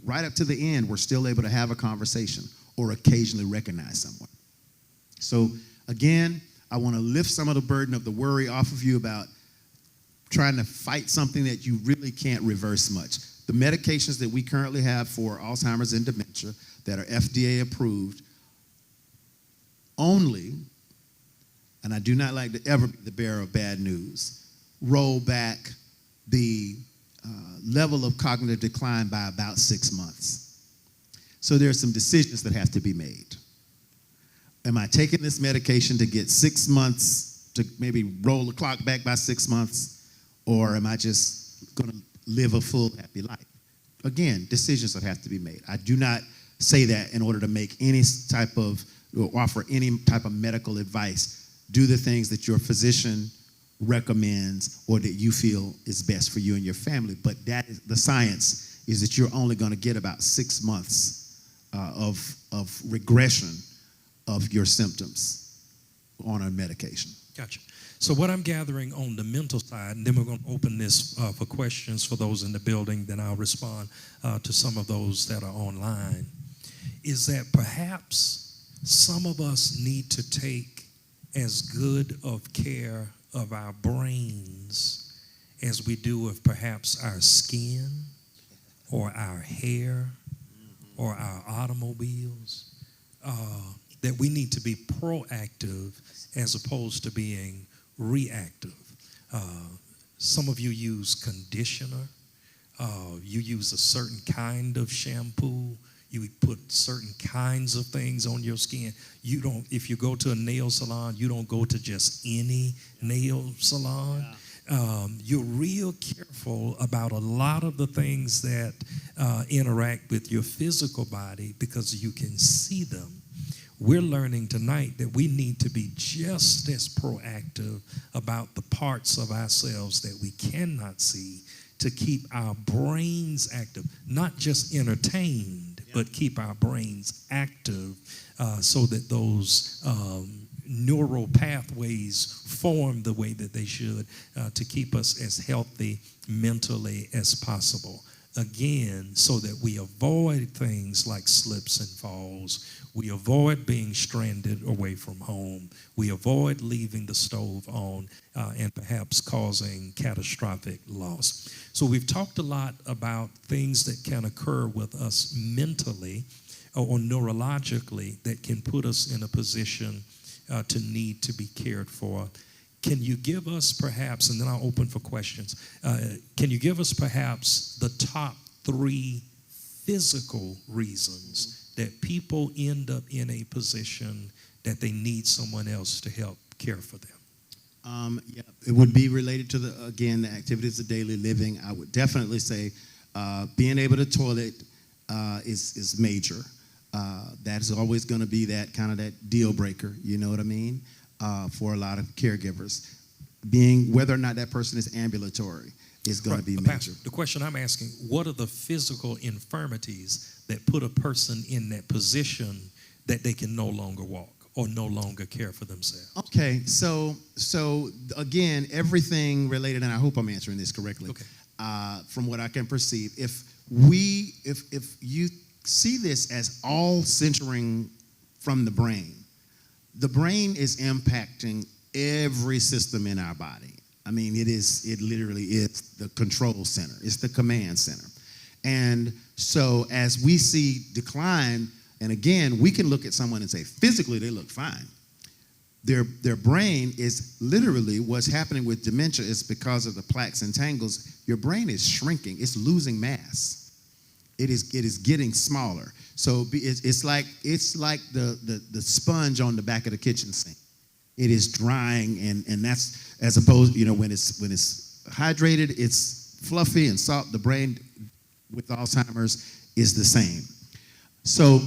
right up to the end were still able to have a conversation or occasionally recognize someone. So again, I want to lift some of the burden of the worry off of you about trying to fight something that you really can't reverse much. The medications that we currently have for Alzheimer's and dementia that are FDA approved only, and I do not like to ever be the bearer of bad news, roll back the level of cognitive decline by about 6 months. So there are some decisions that have to be made. Am I taking this medication to get 6 months, to maybe roll the clock back by 6 months, or am I just going to live a full, happy life? Again, decisions that have to be made. I do not say that in order to make any type of, or offer any type of medical advice. Do the things that your physician recommends or that you feel is best for you and your family. But that is, the science is that you're only going to get about 6 months of regression of your symptoms on a medication. Gotcha. So what I'm gathering on the mental side, and then we're going to open this for questions for those in the building, then I'll respond to some of those that are online, is that perhaps some of us need to take as good of care of our brains as we do of perhaps our skin or our hair or our automobiles, that we need to be proactive as opposed to being reactive. Some of you use conditioner. You use a certain kind of shampoo. You put certain kinds of things on your skin. You don't, if you go to a nail salon, you don't go to just any nail salon. You're real careful about a lot of the things that interact with your physical body because you can see them. We're learning tonight that we need to be just as proactive about the parts of ourselves that we cannot see to keep our brains active, not just entertained, but keep our brains active so that those neural pathways form the way that they should to keep us as healthy mentally as possible. Again, so that we avoid things like slips and falls. We avoid being stranded away from home. We avoid leaving the stove on and perhaps causing catastrophic loss. So we've talked a lot about things that can occur with us mentally or neurologically that can put us in a position to need to be cared for. Can you give us perhaps, and then I'll open for questions, can you give us perhaps the top 3 physical reasons that people end up in a position that they need someone else to help care for them? It would be related to the activities of daily living. I would definitely say being able to toilet is major. That is always going to be that kind of that deal breaker, you know what I mean, for a lot of caregivers. Being whether or not that person is ambulatory is going to be major. Pastor, the question I'm asking, what are the physical infirmities that put a person in that position that they can no longer walk? or no longer care for themselves? Okay, so again, everything related, and I hope I'm answering this correctly. Okay. From what I can perceive, if you see this as all centering from the brain is impacting every system in our body. I mean, it literally is the control center. It's the command center. And so as we see decline, and again, we can look at someone and say, physically, they look fine. Their brain is literally what's happening with dementia is because of the plaques and tangles. Your brain is shrinking. It's losing mass. It is getting smaller. So it's like the sponge on the back of the kitchen sink. It is drying, and that's as opposed, when it's hydrated, it's fluffy and soft. The brain with Alzheimer's is the same. So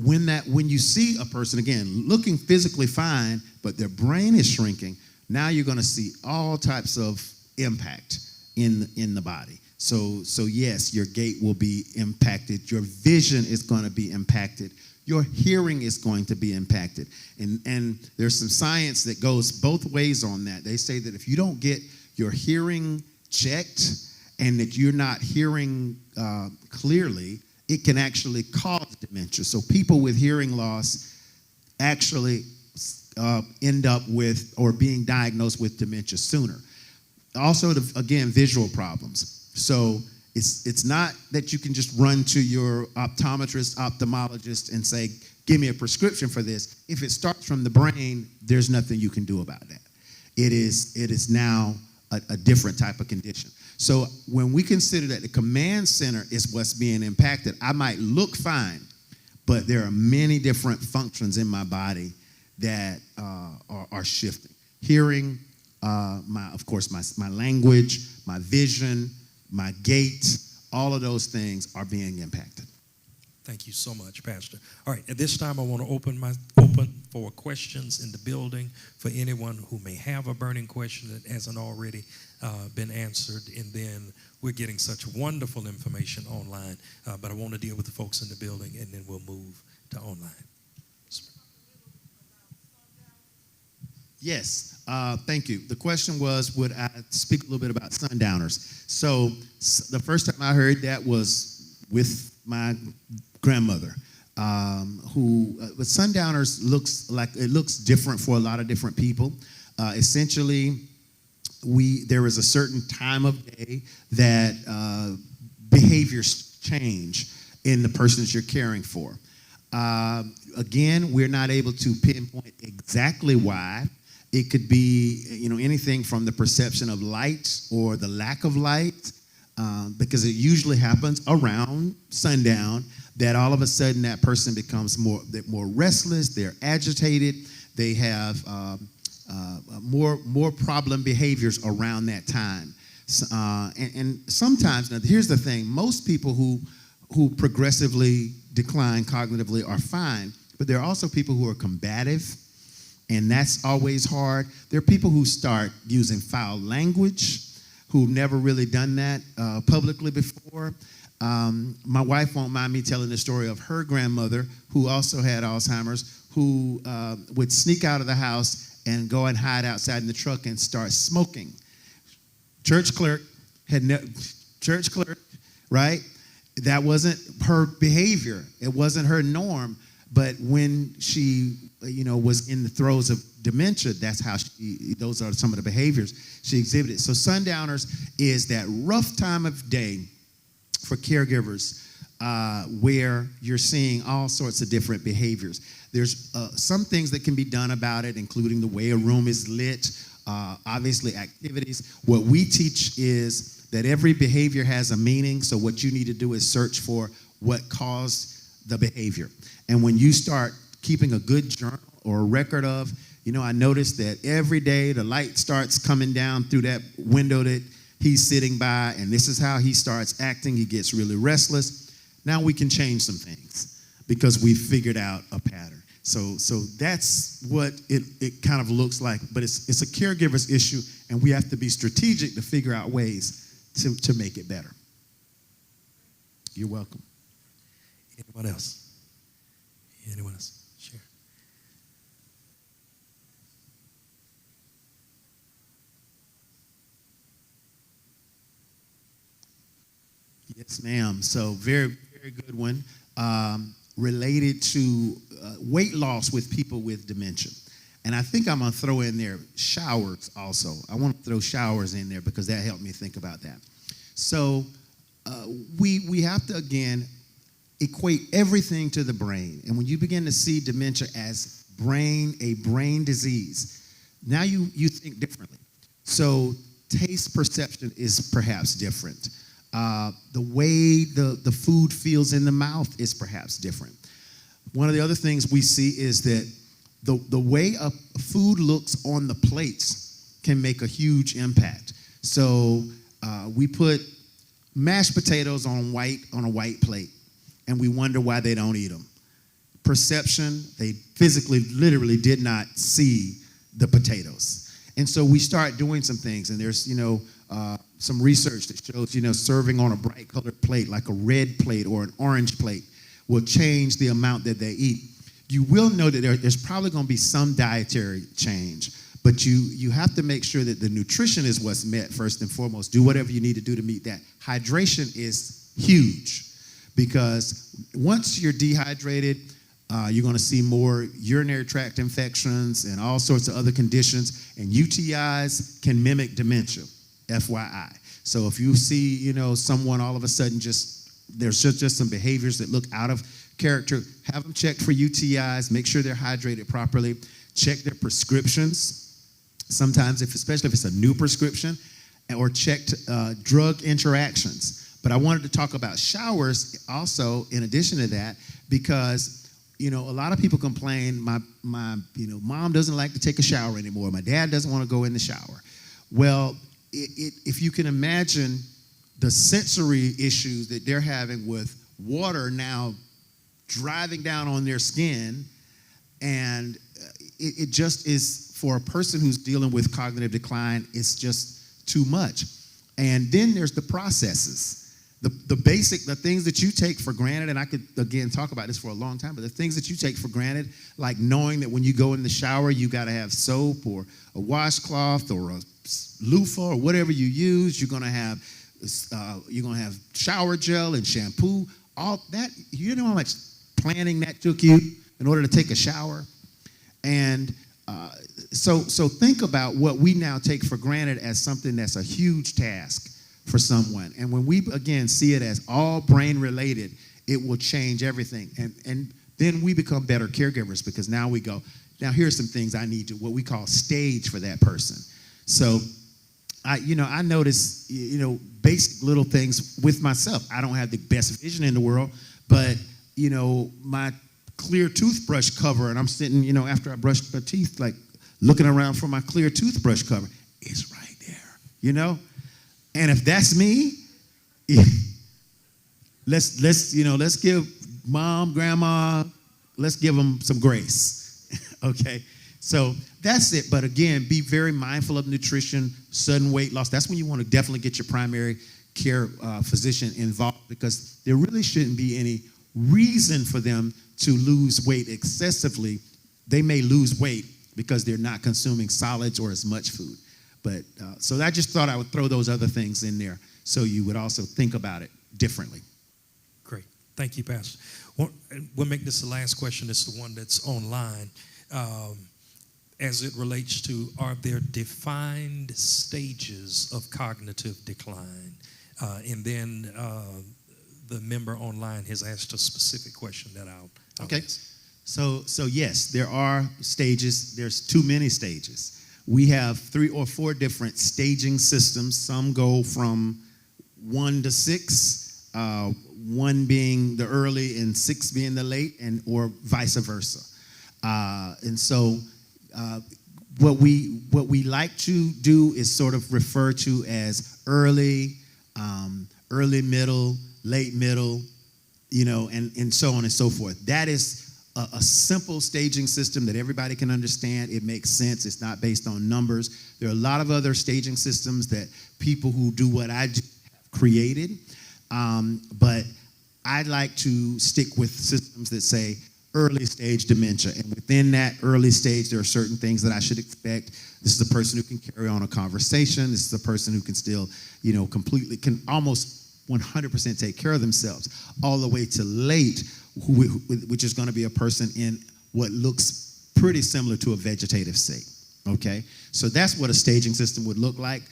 when you see a person, again, looking physically fine, but their brain is shrinking, now you're going to see all types of impact in the body. So yes, your gait will be impacted. Your vision is going to be impacted. Your hearing is going to be impacted. And there's some science that goes both ways on that. They say that if you don't get your hearing checked and that you're not hearing clearly, it can actually cause dementia. So people with hearing loss actually end up with or being diagnosed with dementia sooner. Also, again, visual problems. So it's not that you can just run to your optometrist, ophthalmologist, and say, give me a prescription for this. If it starts from the brain, there's nothing you can do about that. It is now a different type of condition. So when we consider that the command center is what's being impacted, I might look fine, but there are many different functions in my body that are shifting. Hearing, my language, my vision, my gait, all of those things are being impacted. Thank you so much, Pastor. All right, at this time, I want to open for questions in the building for anyone who may have a burning question that hasn't already been answered. And then we're getting such wonderful information online, but I want to deal with the folks in the building, and then we'll move to online. Yes, thank you. The question was, would I speak a little bit about sundowners? So the first time I heard that was with my grandmother, but sundowners looks different for a lot of different people. Essentially, there is a certain time of day that behaviors change in the persons you're caring for. Again, we're not able to pinpoint exactly why. It could be, anything from the perception of light or the lack of light, because it usually happens around sundown, that all of a sudden that person becomes more restless, they're agitated, they have more problem behaviors around that time. And sometimes, now here's the thing, most people who progressively decline cognitively are fine, but there are also people who are combative, and that's always hard. There are people who start using foul language, who've never really done that publicly before. My wife won't mind me telling the story of her grandmother, who also had Alzheimer's, who would sneak out of the house and go and hide outside in the truck and start smoking. Church clerk, right? That wasn't her behavior. It wasn't her norm. But when she, was in the throes of dementia, that's how those are some of the behaviors she exhibited. So sundowners is that rough time of day for caregivers where you're seeing all sorts of different behaviors. There's some things that can be done about it, including the way a room is lit, obviously activities. What we teach is that every behavior has a meaning, so what you need to do is search for what caused the behavior. And when you start keeping a good journal or a record of, I noticed that every day the light starts coming down through that window that he's sitting by, and this is how he starts acting. He gets really restless. Now we can change some things because we figured out a pattern. So that's what it kind of looks like, but it's a caregiver's issue, and we have to be strategic to figure out ways to make it better. You're welcome. Anyone else? Anyone else? Sure. Yes, ma'am. So very, very good one. Related to weight loss with people with dementia. And I think I'm going to throw in there showers also. I want to throw showers in there because that helped me think about that. So we have to, again, equate everything to the brain. And when you begin to see dementia as a brain disease, now you think differently. So taste perception is perhaps different. The way the food feels in the mouth is perhaps different. One of the other things we see is that the way a food looks on the plates can make a huge impact. So we put mashed potatoes on a white plate, and we wonder why they don't eat them. Perception, they physically, literally did not see the potatoes. And so we start doing some things, and there's, some research that shows, serving on a bright colored plate, like a red plate or an orange plate, will change the amount that they eat. You will know that there's probably going to be some dietary change, but you have to make sure that the nutrition is what's met first and foremost. Do whatever you need to do to meet that. Hydration is huge because once you're dehydrated, you're going to see more urinary tract infections and all sorts of other conditions, and UTIs can mimic dementia, FYI. So if you see, someone all of a sudden there's just some behaviors that look out of character, have them checked for UTIs, make sure they're hydrated properly, check their prescriptions, sometimes especially if it's a new prescription, or checked drug interactions. But I wanted to talk about showers also in addition to that because, a lot of people complain, my mom doesn't like to take a shower anymore, my dad doesn't want to go in the shower. Well, if you can imagine the sensory issues that they're having with water now driving down on their skin, and it just is, for a person who's dealing with cognitive decline, it's just too much. And then there's the processes, the things that you take for granted, and I could, again, talk about this for a long time, but the things that you take for granted, like knowing that when you go in the shower, you got to have soap or a washcloth or a loofah or whatever you use. You're going to have shower gel and shampoo. All that, you know how much planning that took you in order to take a shower? And so think about what we now take for granted as something that's a huge task for someone. And when we, again, see it as all brain related, it will change everything. And then we become better caregivers because now we go, now here's some things I need to, what we call stage for that person. So I notice, basic little things with myself. I don't have the best vision in the world, but, my clear toothbrush cover, and I'm sitting, after I brushed my teeth, like looking around for my clear toothbrush cover, it's right there, And if that's me, let's give mom, grandma, let's give them some grace, okay? So that's it. But again, be very mindful of nutrition, sudden weight loss. That's when you want to definitely get your primary care physician involved because there really shouldn't be any reason for them to lose weight excessively. They may lose weight because they're not consuming solids or as much food. But so I just thought I would throw those other things in there so you would also think about it differently. Great. Thank you, Pastor. We'll make this the last question. It's the one that's online. As it relates to, are there defined stages of cognitive decline? And then the member online has asked a specific question that I'll okay. ask. So yes, there are stages. There's too many stages. We have 3 or 4 different staging systems. Some go from 1 to 6, 1 being the early and 6 being the late, or vice versa. And so what we like to do is sort of refer to as early, early middle, late middle, and so on and so forth. That is a simple staging system that everybody can understand. It makes sense. It's not based on numbers. There are a lot of other staging systems that people who do what I do have created, but I'd like to stick with systems that say early stage dementia. And within that early stage, there are certain things that I should expect. This is a person who can carry on a conversation. This is a person who can still, completely can almost 100% take care of themselves, all the way to late, which is going to be a person in what looks pretty similar to a vegetative state, okay? So that's what a staging system would look like,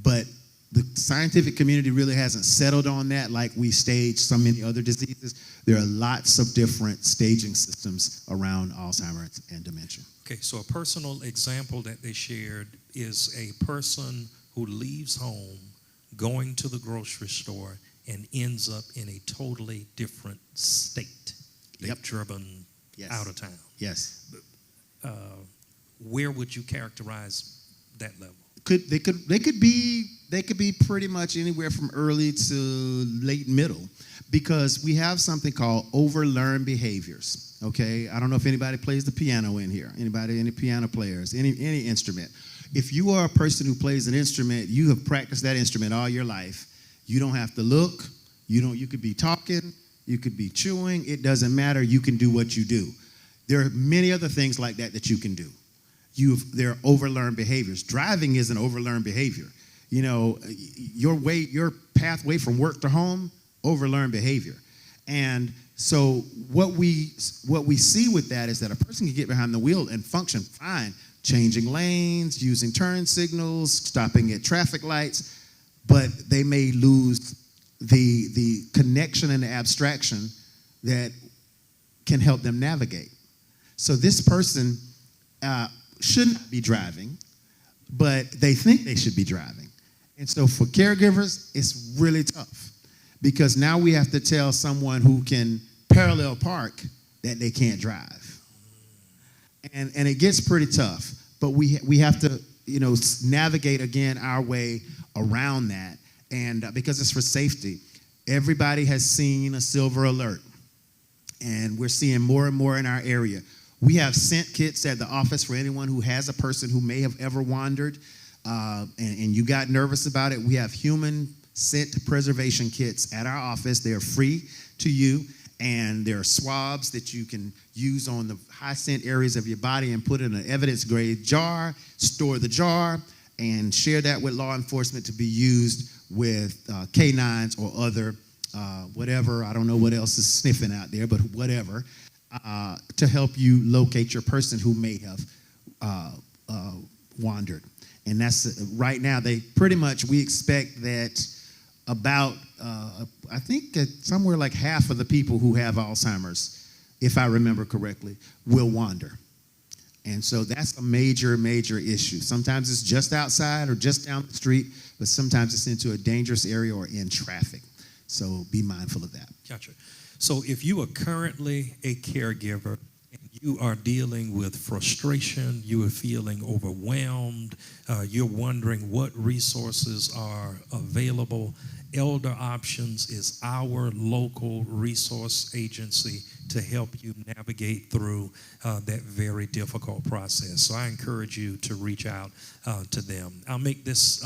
but the scientific community really hasn't settled on that like we stage so many other diseases. There are lots of different staging systems around Alzheimer's and dementia. Okay, so a personal example that they shared is a person who leaves home, going to the grocery store, and ends up in a totally different state. They've driven out of town. Yes. Where would you characterize that level? They could be pretty much anywhere from early to late middle, because we have something called overlearned behaviors. Okay, I don't know if anybody plays the piano in here. Any piano players? Any instrument? If you are a person who plays an instrument, you have practiced that instrument all your life. You don't have to look. You could be talking. You could be chewing. It doesn't matter. You can do what you do. There are many other things like that you can do. There are overlearned behaviors. Driving is an overlearned behavior. You know, your pathway from work to home, overlearned behavior. And so what we see with that is that a person can get behind the wheel and function fine, changing lanes, using turn signals, stopping at traffic lights, but they may lose the connection and the abstraction that can help them navigate. So this person shouldn't be driving, but they think they should be driving. And so for caregivers, it's really tough, because now we have to tell someone who can parallel park that they can't drive. And it gets pretty tough, but we have to, navigate again our way around that. And because it's for safety, everybody has seen a silver alert, and we're seeing more and more in our area. We have scent kits at the office for anyone who has a person who may have ever wandered, and you got nervous about it. We have human scent preservation kits at our office. They are free to you, and there are swabs that you can use on the high scent areas of your body and put in an evidence-grade jar, store the jar, and share that with law enforcement to be used with canines or other whatever. I don't know what else is sniffing out there, but whatever. To help you locate your person who may have wandered. And that's right now, we expect that about, I think that somewhere like half of the people who have Alzheimer's, if I remember correctly, will wander. And so that's a major, major issue. Sometimes it's just outside or just down the street, but sometimes it's into a dangerous area or in traffic. So be mindful of that. Gotcha. So if you are currently a caregiver and you are dealing with frustration, you are feeling overwhelmed, you're wondering what resources are available, Elder Options is our local resource agency to help you navigate through that very difficult process. So I encourage you to reach out to them. I'll make this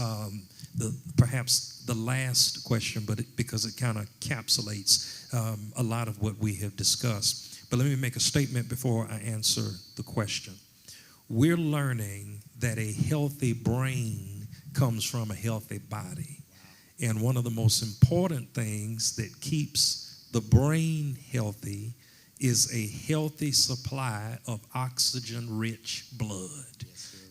perhaps the last question, but because it kind of encapsulates a lot of what we have discussed. But let me make a statement before I answer the question. We're learning that a healthy brain comes from a healthy body. And one of the most important things that keeps the brain healthy is a healthy supply of oxygen-rich blood.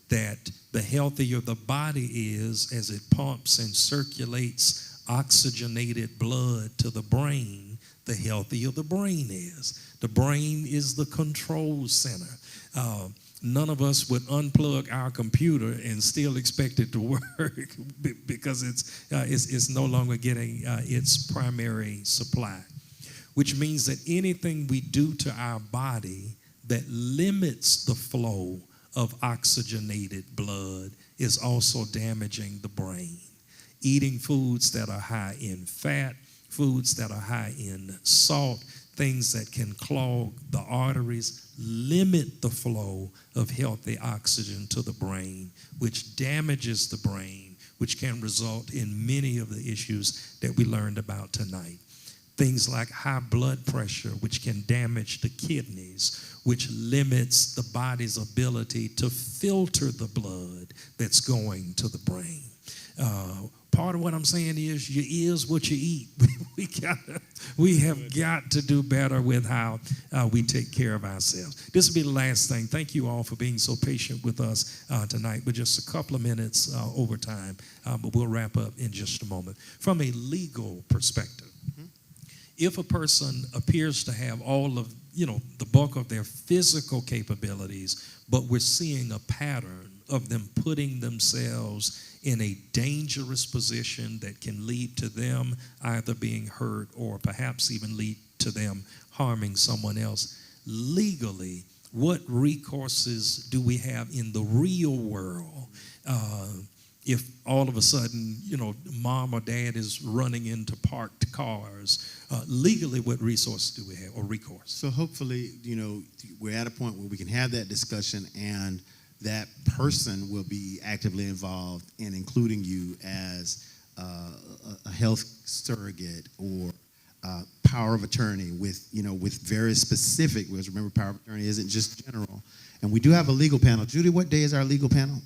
That the healthier the body is as it pumps and circulates oxygenated blood to the brain, the healthier the brain is. The brain is the control center. None of us would unplug our computer and still expect it to work because it's no longer getting its primary supply, which means that anything we do to our body that limits the flow of oxygenated blood is also damaging the brain. Eating foods that are high in fat, foods that are high in salt, things that can clog the arteries, limit the flow of healthy oxygen to the brain, which damages the brain, which can result in many of the issues that we learned about tonight. Things like high blood pressure, which can damage the kidneys, which limits the body's ability to filter the blood that's going to the brain. Part of what I'm saying is you is what you eat We have got to do better with how we take care of ourselves. This will be the last thing. Thank you all for being so patient with us tonight. We're just a couple of minutes over time, but we'll wrap up in just a moment. From a legal perspective, if a person appears to have all of, the bulk of their physical capabilities, but we're seeing a pattern of them putting themselves in a dangerous position that can lead to them either being hurt or perhaps even lead to them harming someone else. Legally, what recourses do we have in the real world if all of a sudden, mom or dad is running into parked cars? Legally, what resources do we have or recourse? So hopefully, we're at a point where we can have that discussion and that person will be actively involved in including you as a health surrogate or power of attorney with very specific, because remember, power of attorney isn't just general. And we do have a legal panel. Judy, what day is our legal panel?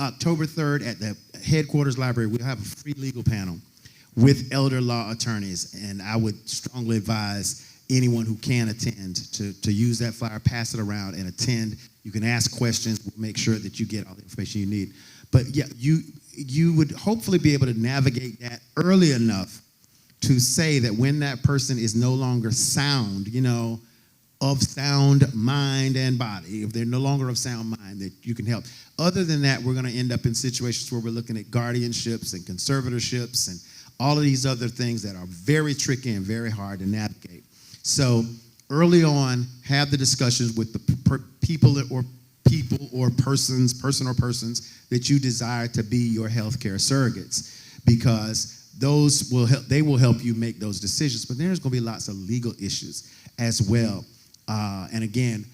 October 3rd at the headquarters library, we'll have a free legal panel with elder law attorneys. And I would strongly advise anyone who can attend to use that flyer, pass it around and attend. You can ask questions. We'll make sure that you get all the information you need. But yeah, you would hopefully be able to navigate that early enough to say that when that person is no longer sound, of sound mind and body, if they're no longer of sound mind, that you can help. Other than that, we're going to end up in situations where we're looking at guardianships and conservatorships and all of these other things that are very tricky and very hard to navigate. So early on, have the discussions with the people or persons that you desire to be your healthcare surrogates, because those will help. They will help you make those decisions. But there's going to be lots of legal issues as well. And again,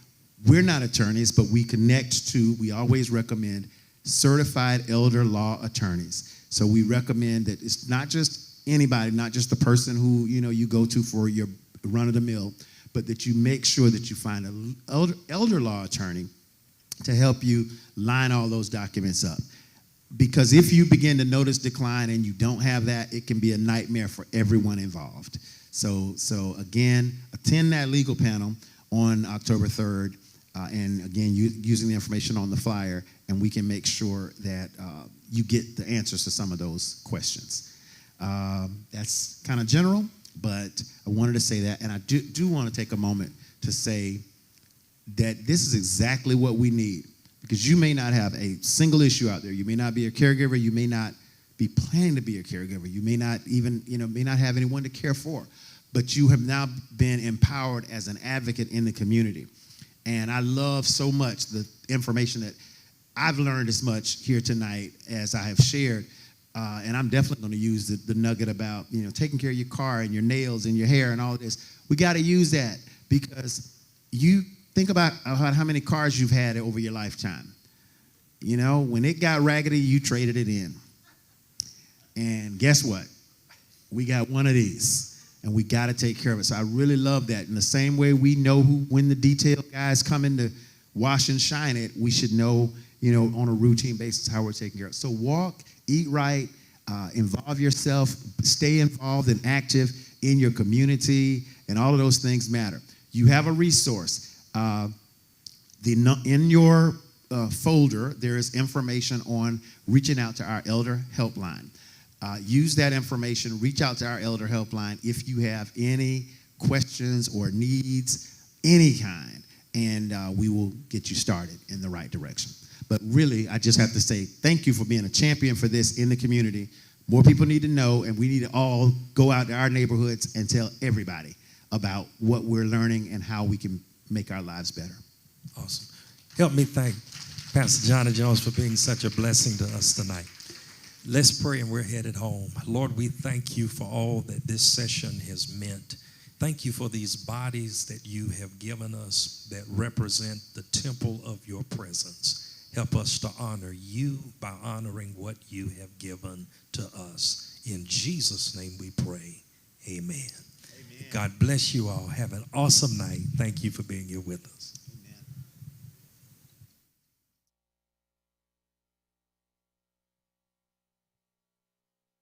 we're not attorneys, but we always recommend certified elder law attorneys. So we recommend that it's not just anybody, not just the person who you go to for your run-of-the-mill, but that you make sure that you find an elder law attorney to help you line all those documents up. Because if you begin to notice decline and you don't have that, it can be a nightmare for everyone involved. So again, attend that legal panel on October 3rd, and again, using the information on the flyer, and we can make sure that you get the answers to some of those questions. That's kind of general, but I wanted to say that, and I do want to take a moment to say that this is exactly what we need, because you may not have a single issue out there. You may not be a caregiver. You may not be planning to be a caregiver. You may not even, may not have anyone to care for, but you have now been empowered as an advocate in the community. And I love so much the information that I've learned as much here tonight as I have shared. And I'm definitely going to use the nugget about, taking care of your car and your nails and your hair and all of this. We got to use that, because you think about how many cars you've had over your lifetime. When it got raggedy, you traded it in. And guess what? We got one of these, and we got to take care of it. So I really love that. In the same way we know when the detail guys come in to wash and shine it, we should know, on a routine basis how we're taking care of it. So walk, eat right, involve yourself, stay involved and active in your community, and all of those things matter. You have a resource. In your folder, there is information on reaching out to our elder helpline. Use that information, reach out to our elder helpline if you have any questions or needs, any kind, and we will get you started in the right direction. But really, I just have to say thank you for being a champion for this in the community. More people need to know, and we need to all go out to our neighborhoods and tell everybody about what we're learning and how we can make our lives better. Awesome. Help me thank Pastor Johnny Jones for being such a blessing to us tonight. Let's pray and we're headed home. Lord, we thank you for all that this session has meant. Thank you for these bodies that you have given us that represent the temple of your presence. Help us to honor you by honoring what you have given to us. In Jesus' name we pray. Amen. Amen. God bless you all. Have an awesome night. Thank you for being here with us.